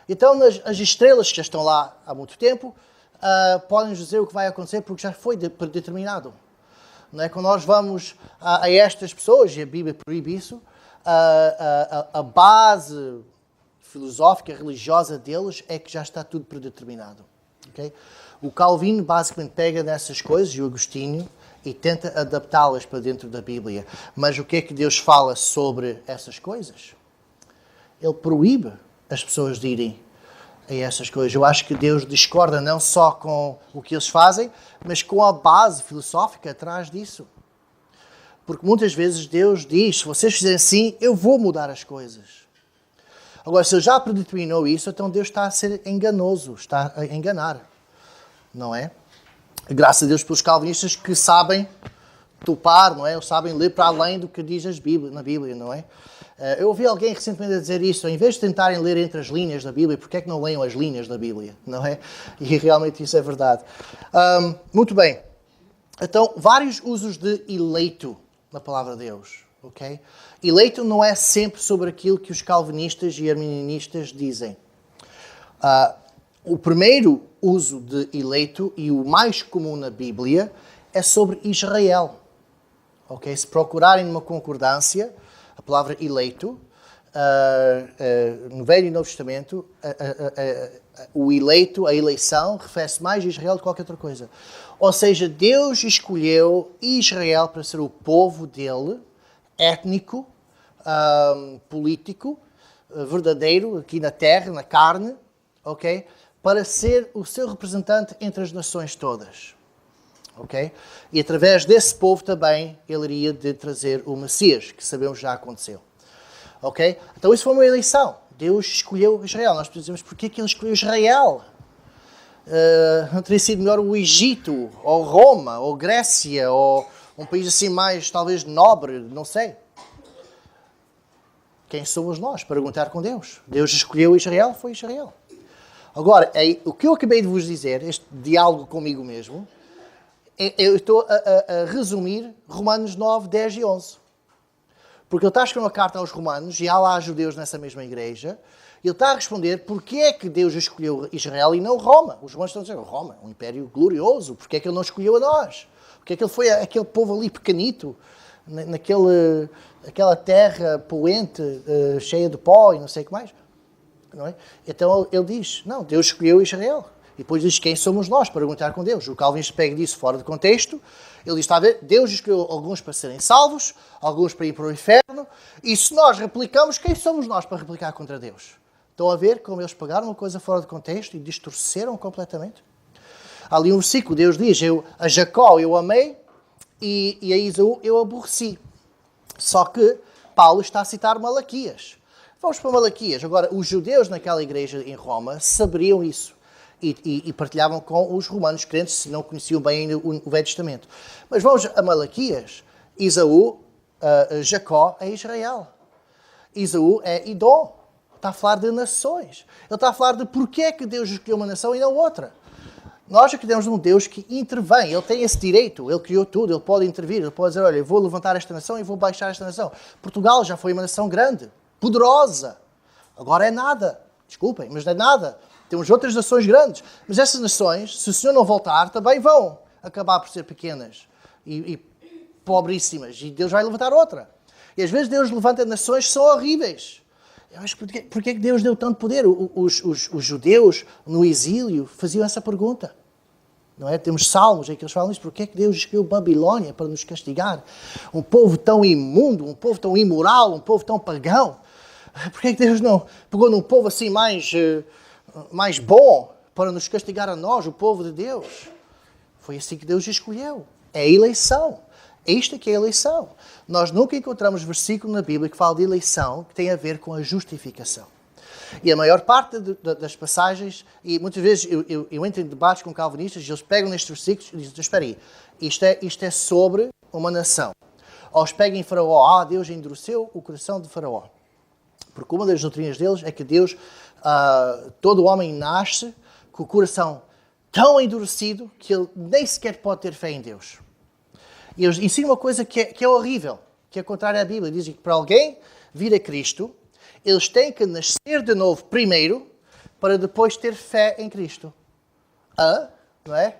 Então as estrelas que já estão lá há muito tempo podem dizer o que vai acontecer porque já foi predeterminado. Não é? Quando nós vamos a estas pessoas, e a Bíblia proíbe isso, a base filosófica, religiosa deles é que já está tudo predeterminado. Okay? O Calvino basicamente pega nessas coisas, e o Agostinho, e tenta adaptá-las para dentro da Bíblia. Mas o que é que Deus fala sobre essas coisas? Ele proíbe as pessoas de irem a essas coisas. Eu acho que Deus discorda não só com o que eles fazem, mas com a base filosófica atrás disso. Porque muitas vezes Deus diz, se vocês fizerem assim, eu vou mudar as coisas. Agora, se Ele já predeterminou isso, então Deus está a ser enganoso, está a enganar. Não é? Graças a Deus pelos calvinistas que sabem topar, não é? Eles sabem ler para além do que diz na Bíblia, não é? Eu ouvi alguém recentemente a dizer isso, em vez de tentarem ler entre as linhas da Bíblia, porque é que não leiam as linhas da Bíblia, não é? E realmente isso é verdade. Muito bem. Então, vários usos de eleito na palavra de Deus, ok? Eleito não é sempre sobre aquilo que os calvinistas e arminianistas dizem. O primeiro uso de eleito, e o mais comum na Bíblia, é sobre Israel. Okay? Se procurarem numa concordância, a palavra eleito, no Velho e Novo Testamento, o eleito, a eleição, refere-se mais a Israel do que qualquer outra coisa. Ou seja, Deus escolheu Israel para ser o povo dele, étnico, político, verdadeiro, aqui na terra, na carne, ok? Para ser o seu representante entre as nações todas. Okay? E através desse povo também ele iria de trazer o Messias, que sabemos já aconteceu. Okay? Então isso foi uma eleição. Deus escolheu Israel. Nós dizemos, porquê que ele escolheu Israel? Não teria sido melhor o Egito, ou Roma, ou Grécia, ou um país assim mais, talvez, nobre, não sei. Quem somos nós? Perguntar com Deus. Deus escolheu Israel, foi Israel. Agora, o que eu acabei de vos dizer, este diálogo comigo mesmo, eu estou a resumir Romanos 9, 10 e 11. Porque ele está a escrever uma carta aos romanos, e há lá judeus nessa mesma igreja, e ele está a responder porque é que Deus escolheu Israel e não Roma. Os romanos estão a dizer, Roma, um império glorioso, porque é que ele não escolheu a nós? Porque é que ele foi aquele povo ali pequenito, naquela terra poente, cheia de pó e não sei o que mais? Não é? Então ele diz, não, Deus escolheu Israel. E depois diz, quem somos nós para perguntar com Deus? O Calvin pega disso fora de contexto. Ele diz, está a ver, Deus escolheu alguns para serem salvos, alguns para ir para o inferno, e se nós replicamos, quem somos nós para replicar contra Deus? Estão a ver como eles pegaram uma coisa fora de contexto e distorceram completamente? Há ali um versículo, Deus diz, a Jacó eu amei e a Esaú eu aborreci. Só que Paulo está a citar Malaquias. Vamos para Malaquias. Agora, os judeus naquela igreja em Roma saberiam isso. E partilhavam com os romanos crentes, se não conheciam bem ainda o Velho Testamento. Mas vamos a Malaquias. Esaú, Jacó é Israel. Esaú é Edom. Está a falar de nações. Ele está a falar de porquê é que Deus escolheu uma nação e não outra. Nós acreditamos num Deus que intervém. Ele tem esse direito. Ele criou tudo. Ele pode intervir. Ele pode dizer, olha, eu vou levantar esta nação e vou baixar esta nação. Portugal já foi uma nação grande, poderosa. Agora é nada. Desculpem, mas não é nada. Temos outras nações grandes. Mas essas nações, se o Senhor não voltar, também vão acabar por ser pequenas e pobríssimas. E Deus vai levantar outra. E às vezes Deus levanta nações que são horríveis. Eu acho que porquê é que Deus deu tanto poder? Os judeus no exílio faziam essa pergunta. Não é? Temos salmos em que eles falam isso. Porquê é que Deus escolheu Babilônia para nos castigar? Um povo tão imundo, um povo tão imoral, um povo tão pagão. Porquê é que Deus não pegou num povo assim mais bom para nos castigar a nós, o povo de Deus? Foi assim que Deus escolheu. É a eleição. Isto é que é a eleição. Nós nunca encontramos versículo na Bíblia que fala de eleição que tem a ver com a justificação. E a maior parte das passagens, e muitas vezes eu entro em debates com calvinistas e eles pegam nestes versículos e dizem, espera aí, isto é sobre uma nação. Ou eles pegam em Faraó, Deus endureceu o coração de Faraó. Porque uma das doutrinas deles é que Deus, todo homem nasce com o coração tão endurecido que ele nem sequer pode ter fé em Deus. E eles ensinam uma coisa que é horrível, que é contrária à Bíblia. Dizem que para alguém vir a Cristo, eles têm que nascer de novo primeiro para depois ter fé em Cristo. Não é?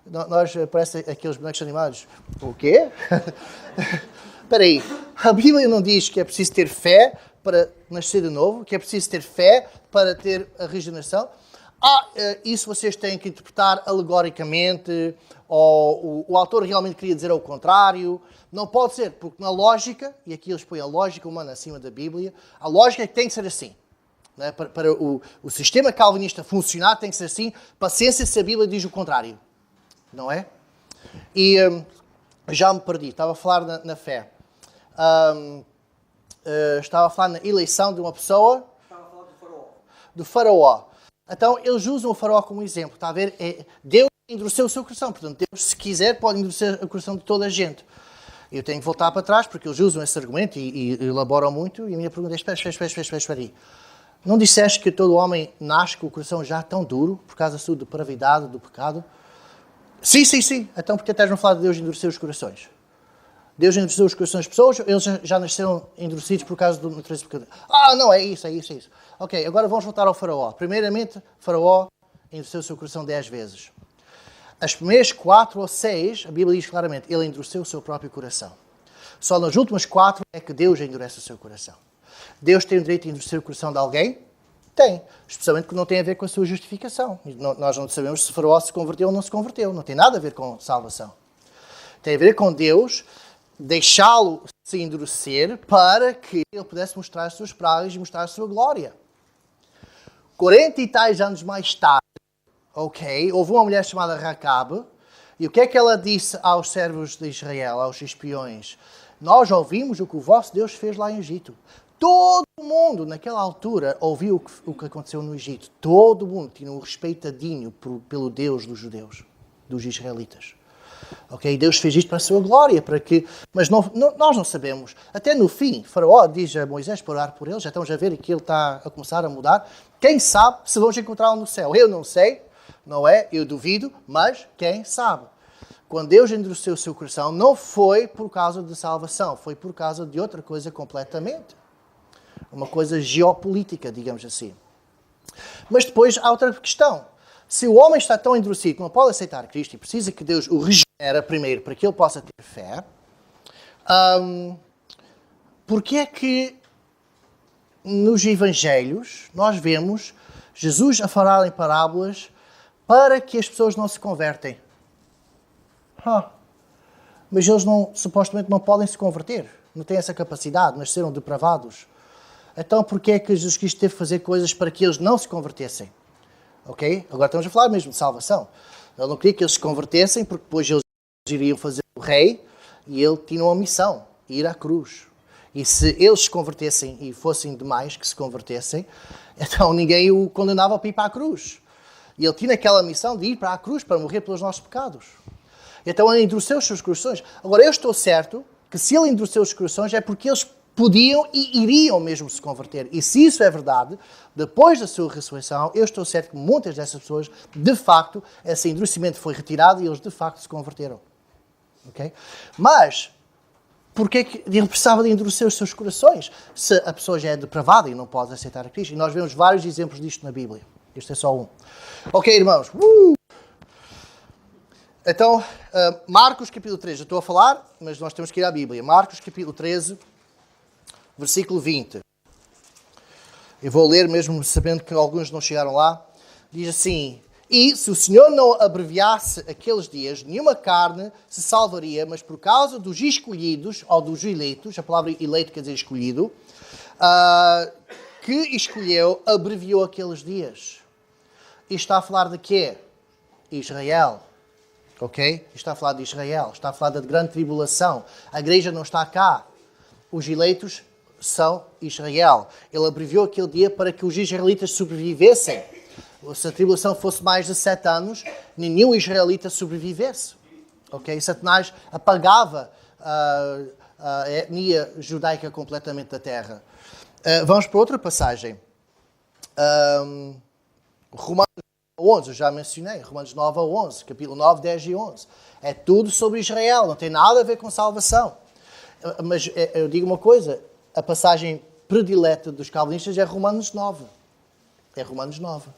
Nós, parece aqueles bonecos animados. O quê? Espera aí. A Bíblia não diz que é preciso ter fé para nascer de novo, que é preciso ter fé para ter a regeneração. Isso vocês têm que interpretar alegoricamente, ou o autor realmente queria dizer o contrário. Não pode ser, porque na lógica, e aqui eles põem a lógica humana acima da Bíblia, a lógica é que tem que ser assim. Né? Para o sistema calvinista funcionar, tem que ser assim. Paciência se a Bíblia diz o contrário. Não é? E já me perdi. Estava a falar na fé. Estava a falar na eleição de uma pessoa. Estava a falar do faraó. Do faraó. Então, eles usam o faraó como exemplo. Está a ver? Deus endureceu o seu coração. Portanto, Deus, se quiser, pode endurecer o coração de toda a gente. Eu tenho que voltar para trás, porque eles usam esse argumento e elaboram muito. E a minha pergunta é, espera aí. Não disseste que todo homem nasce com o coração já tão duro, por causa da sua depravidade, do pecado? Sim. Então, porque estás a falar de Deus endurecer os corações? Deus endureceu os corações das pessoas, eles já nasceram endurecidos por causa do natureza pecadora. Não, é isso. Ok, agora vamos voltar ao faraó. Primeiramente, faraó endureceu o seu coração 10 vezes. As primeiras 4 ou 6, a Bíblia diz claramente, ele endureceu o seu próprio coração. Só nas últimas 4 é que Deus endurece o seu coração. Deus tem o direito de endurecer o coração de alguém? Tem. Especialmente porque não tem a ver com a sua justificação. Nós não sabemos se faraó se converteu ou não se converteu. Não tem nada a ver com salvação. Tem a ver com Deus deixá-lo se endurecer para que ele pudesse mostrar as suas pragas e mostrar a sua glória. 40 e tais anos mais tarde, houve uma mulher chamada Racabe, e o que é que ela disse aos servos de Israel, aos espiões? Nós ouvimos o que o vosso Deus fez lá em Egito. Todo mundo, naquela altura, ouviu o que aconteceu no Egito. Todo mundo tinha um respeitadinho pelo Deus dos judeus, dos israelitas. Deus fez isto para a sua glória, mas nós não sabemos. Até no fim, Faraó diz a Moisés para orar por ele, já estamos a ver que ele está a começar a mudar. Quem sabe se vamos encontrá-lo no céu? Eu não sei, não é? Eu duvido, mas quem sabe? Quando Deus endureceu o seu coração, não foi por causa de salvação, foi por causa de outra coisa completamente. Uma coisa geopolítica, digamos assim. Mas depois há outra questão. Se o homem está tão endurecido que não pode aceitar Cristo e precisa que Deus o regenere primeiro para que ele possa ter fé, porque é que nos Evangelhos nós vemos Jesus a falar em parábolas para que as pessoas não se convertem? Mas eles supostamente não podem se converter. Não têm essa capacidade, nasceram depravados. Então porquê é que Jesus Cristo teve que fazer coisas para que eles não se convertessem? Agora estamos a falar mesmo de salvação. Ele não queria que eles se convertessem, porque depois eles iriam fazer o rei e ele tinha uma missão, ir à cruz. E se eles se convertessem e fossem demais que se convertessem, então ninguém o condenava para ir para a cruz. E ele tinha aquela missão de ir para a cruz para morrer pelos nossos pecados. Então ele endureceu os seus corações. Agora eu estou certo que se ele endureceu os corações é porque eles podiam e iriam mesmo se converter. E se isso é verdade, depois da sua ressurreição, eu estou certo que muitas dessas pessoas, de facto, esse endurecimento foi retirado e eles de facto se converteram. Mas, porquê que ele precisava de endurecer os seus corações? Se a pessoa já é depravada e não pode aceitar a Cristo. E nós vemos vários exemplos disto na Bíblia. Este é só um. Irmãos. Então, Marcos capítulo 13. Eu estou a falar, mas nós temos que ir à Bíblia. Marcos capítulo 13. Versículo 20. Eu vou ler mesmo sabendo que alguns não chegaram lá. Diz assim: E se o Senhor não abreviasse aqueles dias, nenhuma carne se salvaria, mas por causa dos escolhidos, ou dos eleitos, a palavra eleito quer dizer escolhido, que escolheu, abreviou aqueles dias. Isto está a falar de quê? Israel. Isto está a falar de Israel. Está a falar da grande tribulação. A igreja não está cá. Os eleitos são Israel. Ele abreviou aquele dia para que os israelitas sobrevivessem. Se a tribulação fosse mais de 7 anos, nenhum israelita sobrevivesse. Satanás apagava a etnia judaica completamente da terra. Vamos para outra passagem. Romanos 11, eu já mencionei. Romanos 9 a 11, capítulo 9, 10 e 11. É tudo sobre Israel, não tem nada a ver com salvação. Mas eu digo uma coisa, a passagem predileta dos calvinistas é Romanos 9. É Romanos 9.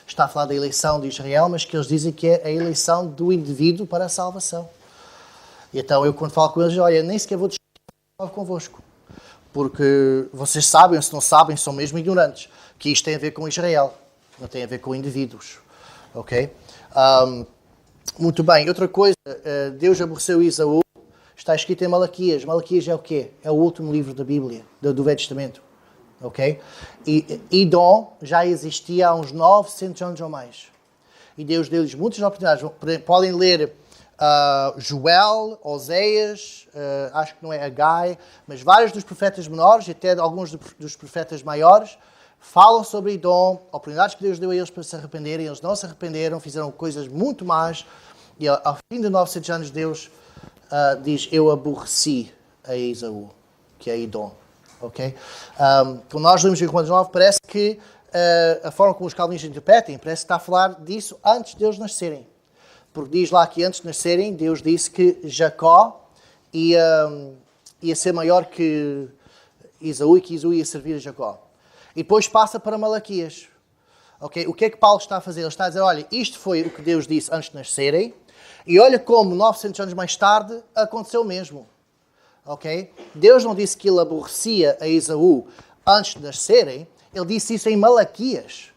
Está a falar da eleição de Israel, mas que eles dizem que é a eleição do indivíduo para a salvação. E então eu, quando falo com eles, olha, nem sequer vou discutir convosco. Porque vocês sabem, ou se não sabem, são mesmo ignorantes, que isto tem a ver com Israel, não tem a ver com indivíduos. Ok? Muito bem. Outra coisa, Deus aborreceu Esaú, está escrito em Malaquias. Malaquias é o quê? É o último livro da Bíblia, do Velho Testamento. Ok? E Edom já existia há uns 900 anos ou mais. E Deus deu-lhes muitas oportunidades. Podem ler Joel, Oséias, acho que não é Agai, mas vários dos profetas menores e até alguns dos profetas maiores falam sobre Edom, oportunidades que Deus deu a eles para se arrependerem. Eles não se arrependeram, fizeram coisas muito más. E ao fim de 900 anos, Deus diz, eu aborreci a Esaú, que é Edom. Ok? Quando nós lemos em Romanos 9, parece que a forma como os calvinistas interpretem, parece que está a falar disso antes de eles nascerem. Porque diz lá que antes de nascerem, Deus disse que Jacó ia ser maior que Esaú e que Esaú ia servir a Jacó. E depois passa para Malaquias. Okay? O que é que Paulo está a fazer? Ele está a dizer, olha, isto foi o que Deus disse antes de nascerem, e olha como 900 anos mais tarde aconteceu mesmo. Okay? Deus não disse que ele aborrecia a Esaú antes de nascerem, ele disse isso em Malaquias.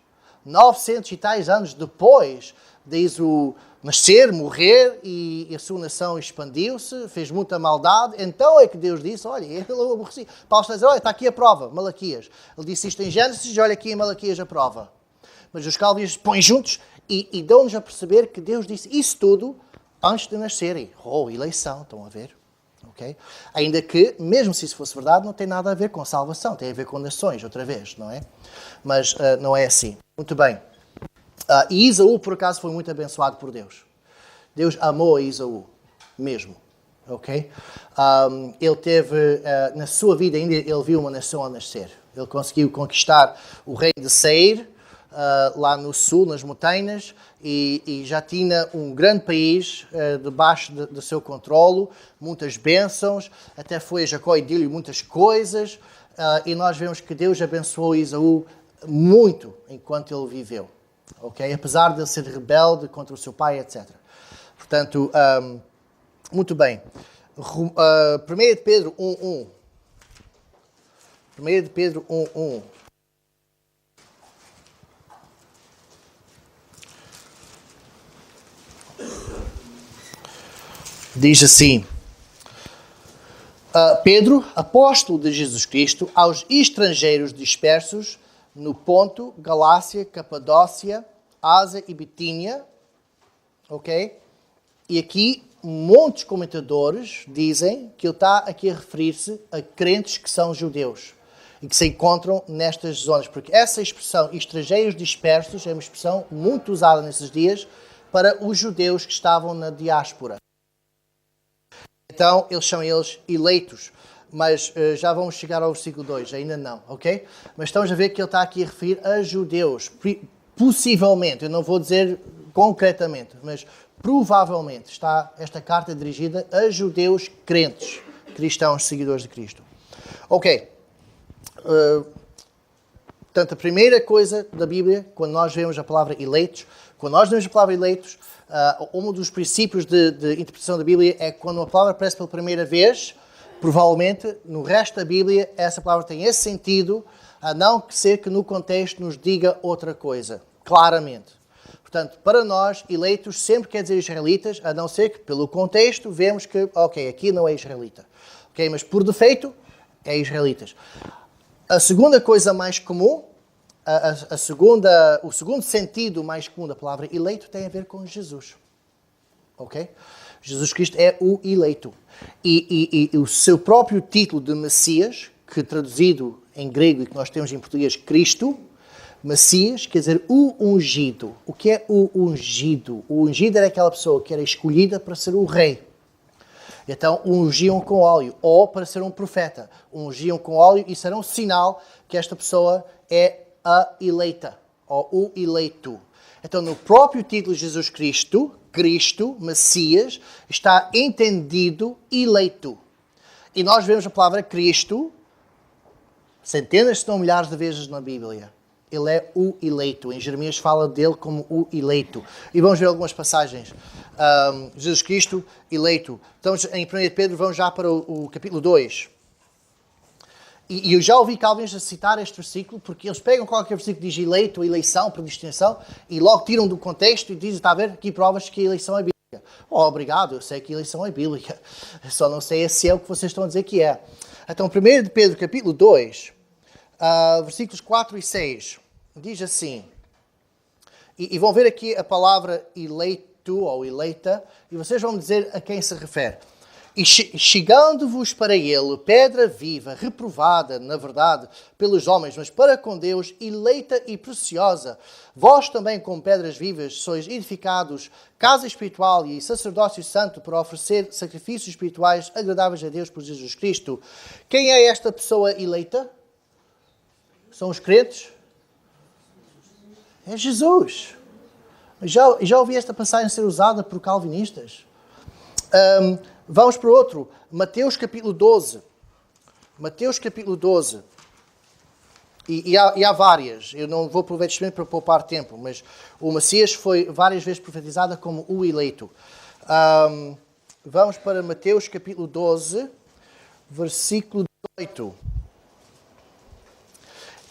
900 e tais anos depois de Esaú nascer, morrer, e a sua nação expandiu-se, fez muita maldade, então é que Deus disse, olha, ele aborrecia. Paulo está a dizer, olha, está aqui a prova, Malaquias. Ele disse isto em Gênesis, olha aqui em Malaquias a prova. Mas os calvinistas põem juntos e dão-nos a perceber que Deus disse isso tudo antes de nascerem. Oh, eleição, estão a ver? Okay? Ainda que, mesmo se isso fosse verdade, não tem nada a ver com salvação, tem a ver com nações, outra vez, não é? Mas não é assim. Muito bem. E Esaú, por acaso, foi muito abençoado por Deus. Deus amou a Esaú, mesmo. Ok? Ele teve, na sua vida ainda, ele viu uma nação a nascer. Ele conseguiu conquistar o reino de Seir, lá no sul, nas montanhas, e já tinha um grande país debaixo do seu controlo, muitas bênçãos, até foi a Jacó e deu-lhe muitas coisas, e nós vemos que Deus abençoou Esaú muito enquanto ele viveu. Okay? Apesar de ele ser rebelde contra o seu pai, etc. Portanto, muito bem. 1 de Pedro 1.1. 1 de Pedro 1.1. Diz assim, Pedro, apóstolo de Jesus Cristo, aos estrangeiros dispersos no Ponto, Galácia, Capadócia, Ásia e Bitínia, ok? E aqui muitos comentadores dizem que ele está aqui a referir-se a crentes que são judeus e que se encontram nestas zonas, porque essa expressão, estrangeiros dispersos, é uma expressão muito usada nesses dias para os judeus que estavam na diáspora. Então, eles são eleitos, mas já vamos chegar ao versículo 2, ainda não, ok? Mas estamos a ver que ele está aqui a referir a judeus, possivelmente, eu não vou dizer concretamente, mas provavelmente está esta carta dirigida a judeus crentes, cristãos, seguidores de Cristo. Ok. Portanto, a primeira coisa da Bíblia, quando nós vemos a palavra eleitos, um dos princípios de interpretação da Bíblia é que quando uma palavra aparece pela primeira vez, provavelmente, no resto da Bíblia, essa palavra tem esse sentido, a não ser que no contexto nos diga outra coisa, claramente. Portanto, para nós, eleitos sempre quer dizer israelitas, a não ser que, pelo contexto, vemos que, ok, aqui não é israelita. Ok, mas por defeito, é israelitas. A segunda coisa mais comum, o segundo sentido mais comum da palavra eleito tem a ver com Jesus. Ok? Jesus Cristo é o eleito. E o seu próprio título de Messias, que traduzido em grego e que nós temos em português, Cristo, Messias, quer dizer o ungido. O que é o ungido? O ungido era aquela pessoa que era escolhida para ser o rei. Então, ungiam com óleo, ou para ser um profeta, ungiam com óleo, e será um sinal que esta pessoa é a eleita, ou o eleito. Então, no próprio título de Jesus Cristo, Cristo, Messias, está entendido eleito. E nós vemos a palavra Cristo centenas, se não milhares de vezes na Bíblia. Ele é o eleito. Em Jeremias fala dele como o eleito. E vamos ver algumas passagens. Jesus Cristo, eleito. Estamos em 1 Pedro, vamos já para o capítulo 2. E eu já ouvi calvinistas citar este versículo, porque eles pegam qualquer versículo que diz eleito, eleição, predestinação, e logo tiram do contexto e dizem, está a ver, aqui provas que a eleição é bíblica. Oh, obrigado, eu sei que a eleição é bíblica. Só não sei se é o que vocês estão a dizer que é. Então, 1 Pedro, capítulo 2, versículos 4 e 6, diz assim, e vão ver aqui a palavra eleito ou eleita, e vocês vão dizer a quem se refere. E chegando-vos para ele, pedra viva, reprovada, na verdade, pelos homens, mas para com Deus, eleita e preciosa, vós também, como pedras vivas, sois edificados, casa espiritual e sacerdócio santo, para oferecer sacrifícios espirituais agradáveis a Deus por Jesus Cristo. Quem é esta pessoa eleita? São os crentes? É Jesus. Já ouvi esta passagem ser usada por calvinistas. Vamos para outro. Mateus capítulo 12. Mateus capítulo 12. E há várias. Eu não vou aproveitar este momento para poupar tempo, mas o Messias foi várias vezes profetizado como o eleito. Vamos para Mateus capítulo 12, versículo 18.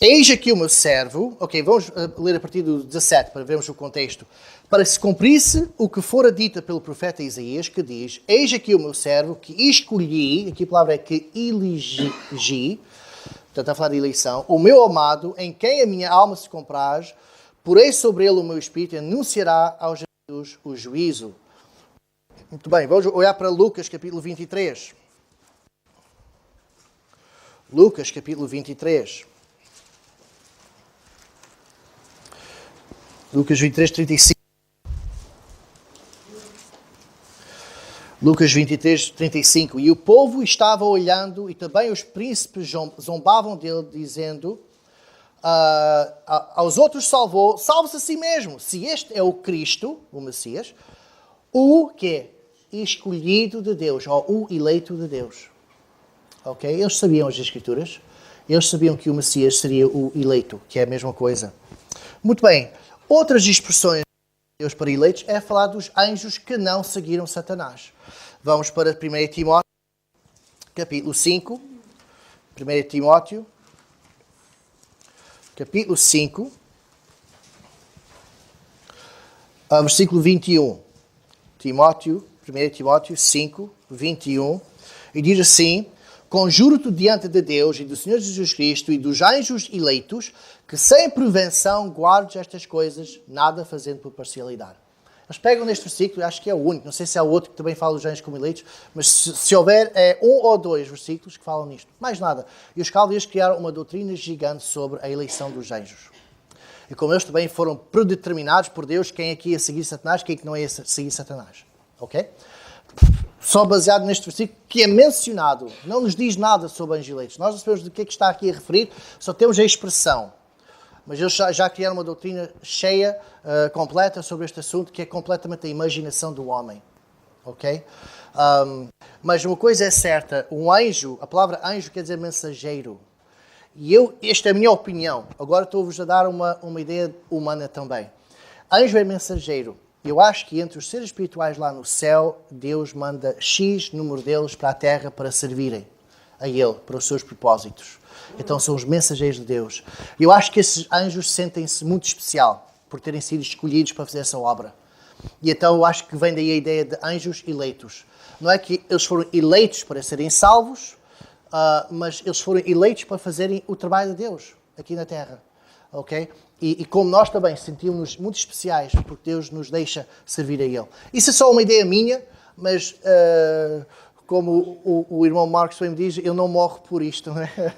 Eis aqui o meu servo, ok, vamos ler a partir do 17 para vermos o contexto. Para se cumprisse o que fora dito pelo profeta Isaías, que diz, eis aqui o meu servo que escolhi, aqui a palavra é que elegi, portanto está a falar de eleição, o meu amado, em quem a minha alma se compraz, porei sobre ele o meu espírito e anunciará aos gentios o juízo. Muito bem, vamos olhar para Lucas capítulo 23. Lucas capítulo 23. Lucas 23, 35. Lucas 23, 35. E o povo estava olhando, e também os príncipes zombavam dele, dizendo, aos outros salvou, salve-se a si mesmo. Se este é o Cristo, o Messias, o quê? Escolhido de Deus, ou o eleito de Deus. Ok? Eles sabiam as Escrituras, eles sabiam que o Messias seria o eleito, que é a mesma coisa. Muito bem. Outras expressões de Deus para eleitos é falar dos anjos que não seguiram Satanás. Vamos para 1 Timóteo, capítulo 5. 1 Timóteo, capítulo 5, versículo 21. 1 Timóteo 5, 21. E diz assim, conjuro-te diante de Deus e do Senhor Jesus Cristo e dos anjos eleitos, que sem prevenção guardes estas coisas, nada fazendo por parcialidade. Eles pegam neste versículo, acho que é o único, não sei se há outro que também fala dos anjos como eleitos, mas se houver, é um ou dois versículos que falam nisto. Mais nada. E os calvinistas criaram uma doutrina gigante sobre a eleição dos anjos. E como eles também foram predeterminados por Deus, quem é que ia seguir Satanás, quem é que não ia seguir Satanás. Ok? Só baseado neste versículo, que é mencionado, não nos diz nada sobre anjos eleitos. Nós não sabemos do que é que está aqui a referir, só temos a expressão. Mas eles já criaram uma doutrina cheia, completa sobre este assunto, que é completamente a imaginação do homem. Ok? Mas uma coisa é certa, um anjo, a palavra anjo quer dizer mensageiro. E esta é a minha opinião. Agora estou-vos a dar uma ideia humana também. Anjo é mensageiro. Eu acho que entre os seres espirituais lá no céu, Deus manda X número deles para a terra para servirem a Ele, para os seus propósitos. Então são os mensageiros de Deus. Eu acho que esses anjos sentem-se muito especial por terem sido escolhidos para fazer essa obra. E então eu acho que vem daí a ideia de anjos eleitos. Não é que eles foram eleitos para serem salvos, mas eles foram eleitos para fazerem o trabalho de Deus aqui na terra. Ok? E como nós também sentimos-nos muito especiais, porque Deus nos deixa servir a Ele. Isso é só uma ideia minha, mas como o irmão Marcos bem me diz, eu não morro por isto, não é?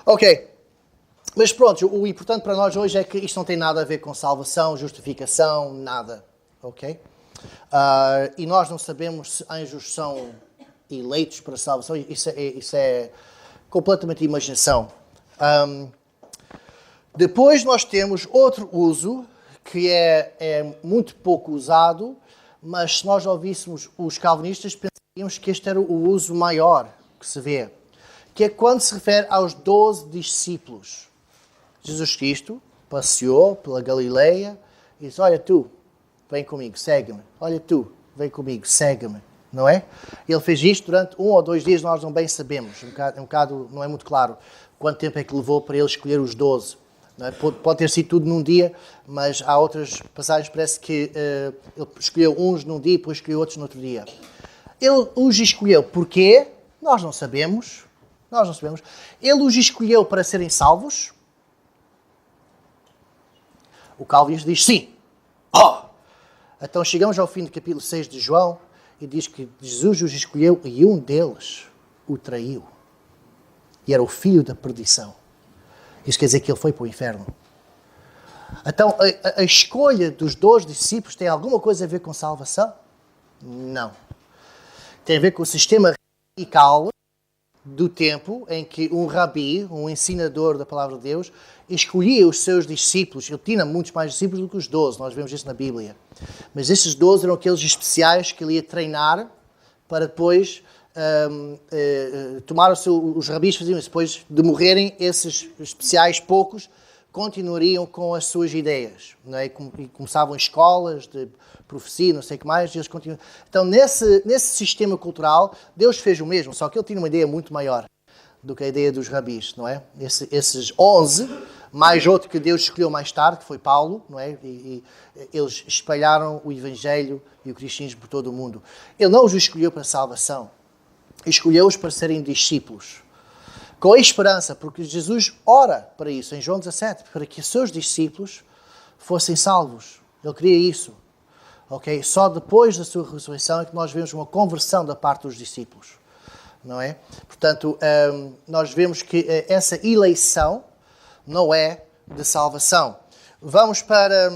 Ok. Mas pronto, o importante para nós hoje é que isto não tem nada a ver com salvação, justificação, nada. Ok? E nós não sabemos se anjos são eleitos para a salvação. Isso é completamente imaginação. Depois nós temos outro uso que é muito pouco usado, mas se nós ouvíssemos os calvinistas, pensaríamos que este era o uso maior que se vê, que é quando se refere aos 12 discípulos. Jesus Cristo passeou pela Galileia e disse, olha tu, vem comigo, segue-me. Olha tu, vem comigo, segue-me. Não é? Ele fez isto durante 1 ou 2 dias, nós não bem sabemos. Não é muito claro quanto tempo é que levou para ele escolher os 12. Não é? Pode ter sido tudo num dia, mas há outras passagens, parece que ele escolheu uns num dia e depois escolheu outros no outro dia. Ele os escolheu porquê? Nós não sabemos. Ele os escolheu para serem salvos? O Calvinista diz sim. Então chegamos ao fim do capítulo 6 de João e diz que Jesus os escolheu e um deles o traiu. E era o filho da perdição. Isso quer dizer que ele foi para o inferno. Então, a escolha dos 12 discípulos tem alguma coisa a ver com salvação? Não. Tem a ver com o sistema radical do tempo em que um rabi, um ensinador da palavra de Deus, escolhia os seus discípulos. Ele tinha muitos mais discípulos do que os 12, nós vemos isso na Bíblia. Mas esses 12 eram aqueles especiais que ele ia treinar para depois tomar os rabis faziam isso. Depois de morrerem, esses especiais poucos continuariam com as suas ideias. Não é? E começavam escolas de profecia, não sei o que mais, e eles continuam. Então, nesse sistema cultural, Deus fez o mesmo, só que ele tinha uma ideia muito maior do que a ideia dos rabis, não é? Esses 11, mais outro que Deus escolheu mais tarde, que foi Paulo, não é? E eles espalharam o Evangelho e o cristianismo por todo o mundo. Ele não os escolheu para a salvação, escolheu-os para serem discípulos. Com a esperança, porque Jesus ora para isso, em João 17, para que os seus discípulos fossem salvos. Ele queria isso. Okay? Só depois da sua ressurreição é que nós vemos uma conversão da parte dos discípulos. Não é? Portanto, nós vemos que essa eleição não é de salvação. Vamos para...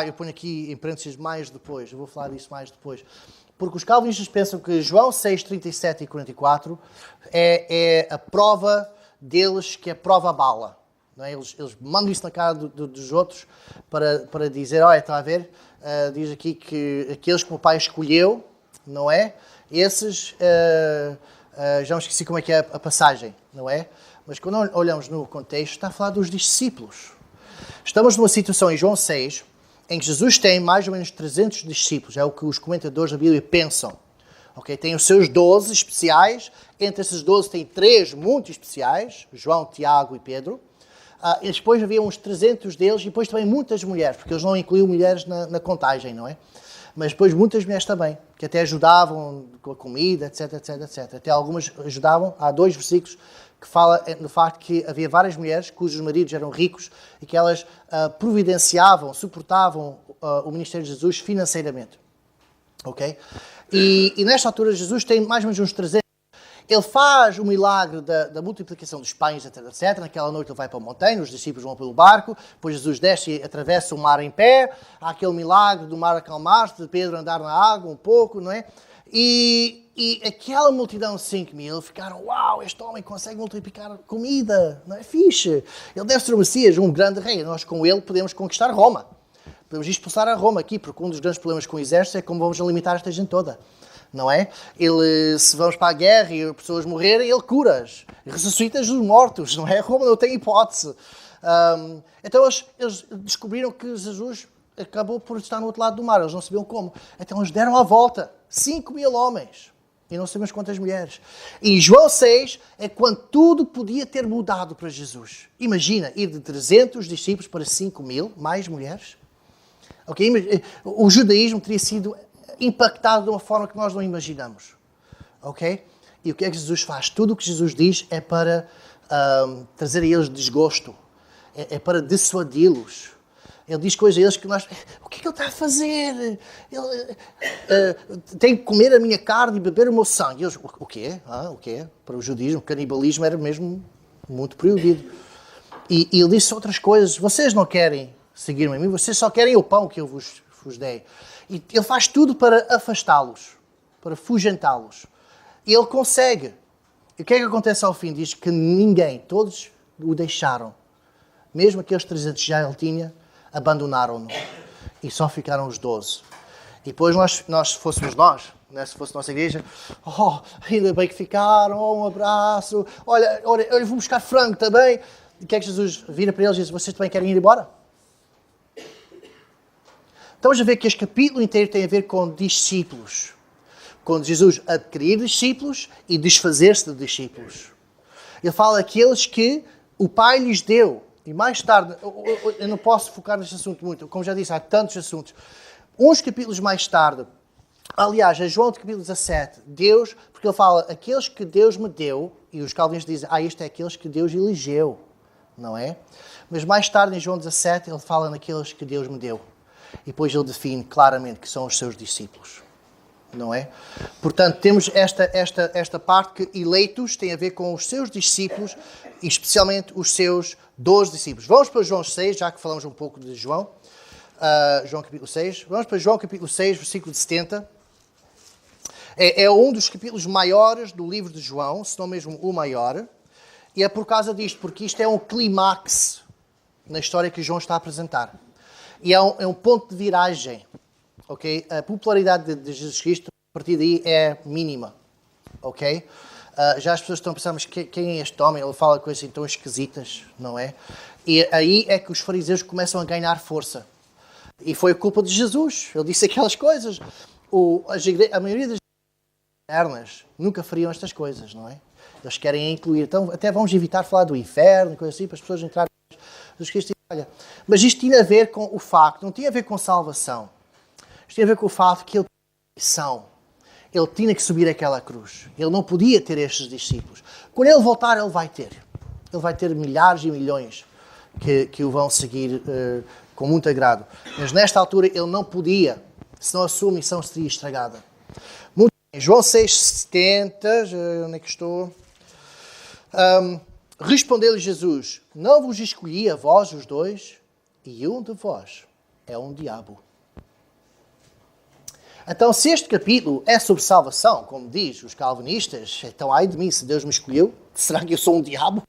eu ponho aqui em parênteses mais depois. Eu vou falar disso mais depois. Porque os calvinistas pensam que João 6, 37 e 44 é a prova deles, que é prova bala. Não é? Eles mandam isso na cara dos outros para dizer, olha, está a ver? Diz aqui que aqueles que o Pai escolheu, não é? Esses, já me esqueci como é que é a passagem, não é? Mas quando olhamos no contexto, está a falar dos discípulos. Estamos numa situação em João 6, em que Jesus tem mais ou menos 300 discípulos, é o que os comentadores da Bíblia pensam. Okay? Tem os seus 12 especiais, entre esses 12 tem 3 muito especiais, João, Tiago e Pedro. E depois havia uns 300 deles, e depois também muitas mulheres, porque eles não incluíam mulheres na contagem, não é? Mas depois muitas mulheres também, que até ajudavam com a comida, etc, etc, etc. Até algumas ajudavam. Há 2 versículos que fala no facto que havia várias mulheres cujos maridos eram ricos e que elas providenciavam, suportavam o ministério de Jesus financeiramente. Ok? E nesta altura Jesus tem mais ou menos uns 300. Ele faz o milagre da multiplicação dos pães, etc, etc. Naquela noite ele vai para a montanha, os discípulos vão pelo barco, depois Jesus desce e atravessa o mar em pé. Há aquele milagre do mar acalmar-se, de Pedro andar na água um pouco, não é? E aquela multidão de 5.000 ficaram, uau, este homem consegue multiplicar comida, não é fixe? Ele deve ser o Messias, um grande rei. Nós com ele podemos conquistar Roma. Podemos expulsar a Roma aqui, porque um dos grandes problemas com o exército é como vamos limitar esta gente toda. Não é? Ele, se vamos para a guerra e as pessoas morrerem, ele cura-as. Ressuscita os mortos, não é? Roma não tem hipótese. Então eles descobriram que Jesus acabou por estar no outro lado do mar. Eles não sabiam como. Então eles deram a volta. 5.000 homens. E não sabemos quantas mulheres. E João 6 é quando tudo podia ter mudado para Jesus. Imagina, ir de 300 discípulos para 5.000, mais mulheres. Okay? O judaísmo teria sido impactado de uma forma que nós não imaginamos. Ok? E o que é que Jesus faz? Tudo o que Jesus diz é para trazer a eles desgosto. É para dissuadi-los. Ele diz coisas a eles que nós... O que é que ele está a fazer? Ele tem que comer a minha carne e beber o meu sangue. E eles, o quê? O quê? Para o judaísmo, o canibalismo era mesmo muito proibido. E ele disse outras coisas. Vocês não querem seguir-me a mim, vocês só querem o pão que eu vos vos dei. E ele faz tudo para afastá-los, para afugentá-los. E ele consegue. E o que é que acontece ao fim? Diz que ninguém, todos o deixaram. Mesmo aqueles 300 já ele tinha, abandonaram-no. E só ficaram os 12. E depois se fôssemos nós, né, se fosse a nossa igreja, ainda bem que ficaram, um abraço, olha, eu vou buscar frango também. E o que é que Jesus vira para eles e diz, vocês também querem ir embora? Estamos a ver que este capítulo inteiro tem a ver com discípulos. Quando Jesus adquirir discípulos e desfazer-se de discípulos. Ele fala daqueles que o Pai lhes deu. E mais tarde, eu não posso focar neste assunto muito, como já disse, há tantos assuntos. Uns capítulos mais tarde, aliás, a João de capítulo 17, Deus, porque ele fala, aqueles que Deus me deu, e os calvinistas dizem, isto é aqueles que Deus elegeu, não é? Mas mais tarde, em João 17, ele fala naqueles que Deus me deu. E depois ele define claramente que são os seus discípulos. Não é? Portanto, temos esta parte que eleitos tem a ver com os seus discípulos e especialmente os seus 12 discípulos. Vamos para João 6, já que falamos um pouco de João. João capítulo 6. Vamos para João capítulo 6, versículo 70. É um dos capítulos maiores do livro de João, se não mesmo o maior. E é por causa disto, porque isto é um clímax na história que João está a apresentar. E é um ponto de viragem. Okay? A popularidade de Jesus Cristo, a partir daí, é mínima. Okay? Já as pessoas estão a pensar, mas quem é este homem? Ele fala coisas assim tão esquisitas, não é? E aí é que os fariseus começam a ganhar força. E foi a culpa de Jesus. Ele disse aquelas coisas. A maioria das modernas nunca fariam estas coisas, não é? Eles querem incluir. Então, até vamos evitar falar do inferno, coisa assim, para as pessoas entrarem em Jesus Cristo. Olha, mas isto tinha a ver com o facto, não tinha a ver com salvação. Isto tem a ver com o fato que ele tinha missão. Ele tinha que subir aquela cruz. Ele não podia ter estes discípulos. Quando ele voltar, ele vai ter. Ele vai ter milhares e milhões que o vão seguir com muito agrado. Mas nesta altura ele não podia, senão a sua missão seria estragada. Muito bem. João 6,70, onde é que estou? Respondeu-lhe Jesus, não vos escolhi a vós os dois, e um de vós é um diabo. Então, se este capítulo é sobre salvação, como diz os calvinistas, então ai de mim, se Deus me escolheu, será que eu sou um diabo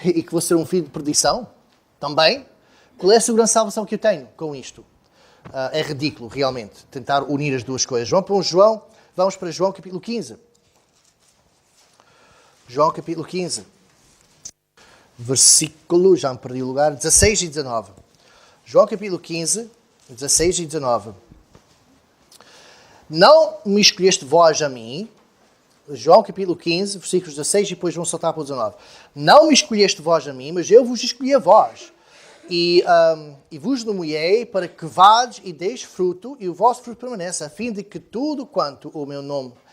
e que vou ser um filho de perdição? Também? Qual é a segurança de salvação que eu tenho com isto? É ridículo, realmente, tentar unir as duas coisas. Vamos para João capítulo 15. João capítulo 15. Versículo, já me perdi o lugar, 16 e 19. João capítulo 15, 16 e 19. Não me escolheste vós a mim, João capítulo 15, versículos 16 e depois vão saltar para o 19. Não me escolheste vós a mim, mas eu vos escolhi a vós. E vos nomeei para que vades e deis fruto, e o vosso fruto permaneça, a fim de que tudo quanto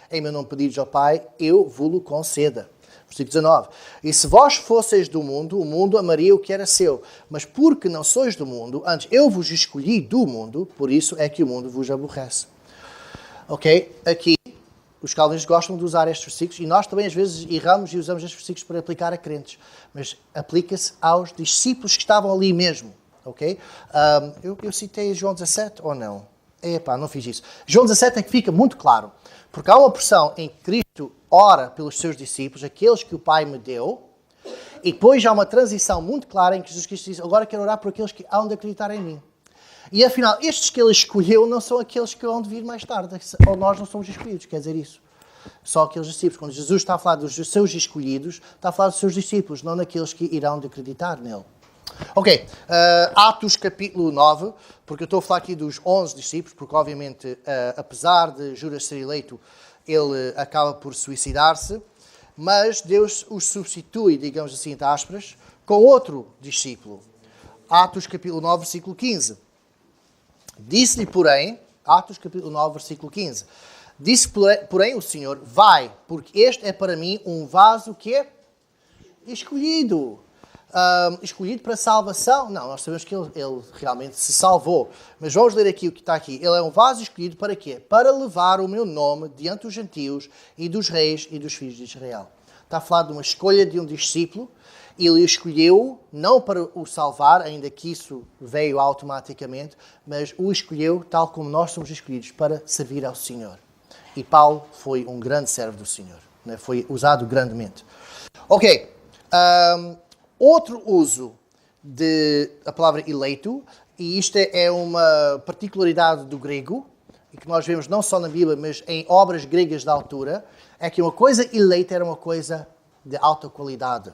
em meu nome pedides ao Pai, eu vos-lo conceda. Versículo 19. E se vós fosseis do mundo, o mundo amaria o que era seu. Mas porque não sois do mundo, antes eu vos escolhi do mundo, por isso é que o mundo vos aborrece. Ok? Aqui, os calvinistas gostam de usar estes versículos e nós também às vezes erramos e usamos estes versículos para aplicar a crentes. Mas aplica-se aos discípulos que estavam ali mesmo. Ok? Eu citei João 17 ou não? Não fiz isso. João 17 é que fica muito claro. Porque há uma porção em que Cristo ora pelos seus discípulos, aqueles que o Pai me deu, e depois há uma transição muito clara em que Jesus Cristo diz, agora quero orar por aqueles que hão de acreditar em mim. E afinal, estes que ele escolheu não são aqueles que vão de vir mais tarde. Ou nós não somos escolhidos, quer dizer isso. Só aqueles discípulos. Quando Jesus está a falar dos seus escolhidos, está a falar dos seus discípulos, não daqueles que irão de acreditar nele. Ok, Atos capítulo 9, porque eu estou a falar aqui dos 11 discípulos, porque obviamente, apesar de Judas ser eleito, ele acaba por suicidar-se, mas Deus os substitui, digamos assim, entre aspas, com outro discípulo. Atos capítulo 9, versículo 15. Disse-lhe, porém, Atos capítulo 9, versículo 15, disse, porém, o Senhor, vai, porque este é para mim um vaso que é escolhido. Escolhido para salvação? Não, nós sabemos que ele realmente se salvou. Mas vamos ler aqui o que está aqui. Ele é um vaso escolhido para quê? Para levar o meu nome diante dos gentios e dos reis e dos filhos de Israel. Está a falar de uma escolha de um discípulo Ele o escolheu não para o salvar, ainda que isso veio automaticamente, mas o escolheu tal como nós somos escolhidos, para servir ao Senhor. E Paulo foi um grande servo do Senhor, né? Foi usado grandemente. Ok, outro uso da palavra eleito, e isto é uma particularidade do grego, e que nós vemos não só na Bíblia, mas em obras gregas da altura, é que uma coisa eleita era uma coisa de alta qualidade,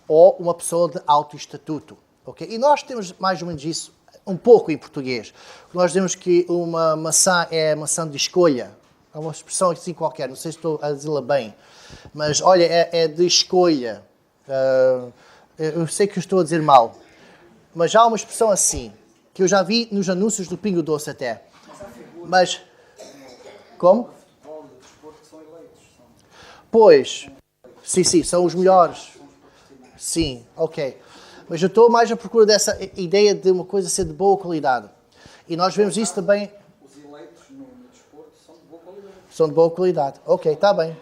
ou uma pessoa de alto estatuto. Okay? E nós temos mais ou menos isso um pouco em português. Nós dizemos que uma maçã é maçã de escolha. É uma expressão assim qualquer, não sei se estou a dizê-la bem, mas olha, é de escolha. Eu sei que eu estou a dizer mal, mas já há uma expressão assim, que eu já vi nos anúncios do Pingo Doce até. Mas, como? Pois, sim, são os melhores. Sim, ok. Mas eu estou mais à procura dessa ideia de uma coisa ser de boa qualidade. E nós vemos isso também. Os eleitos no desporto são de boa qualidade. São de boa qualidade. Ok, está bem.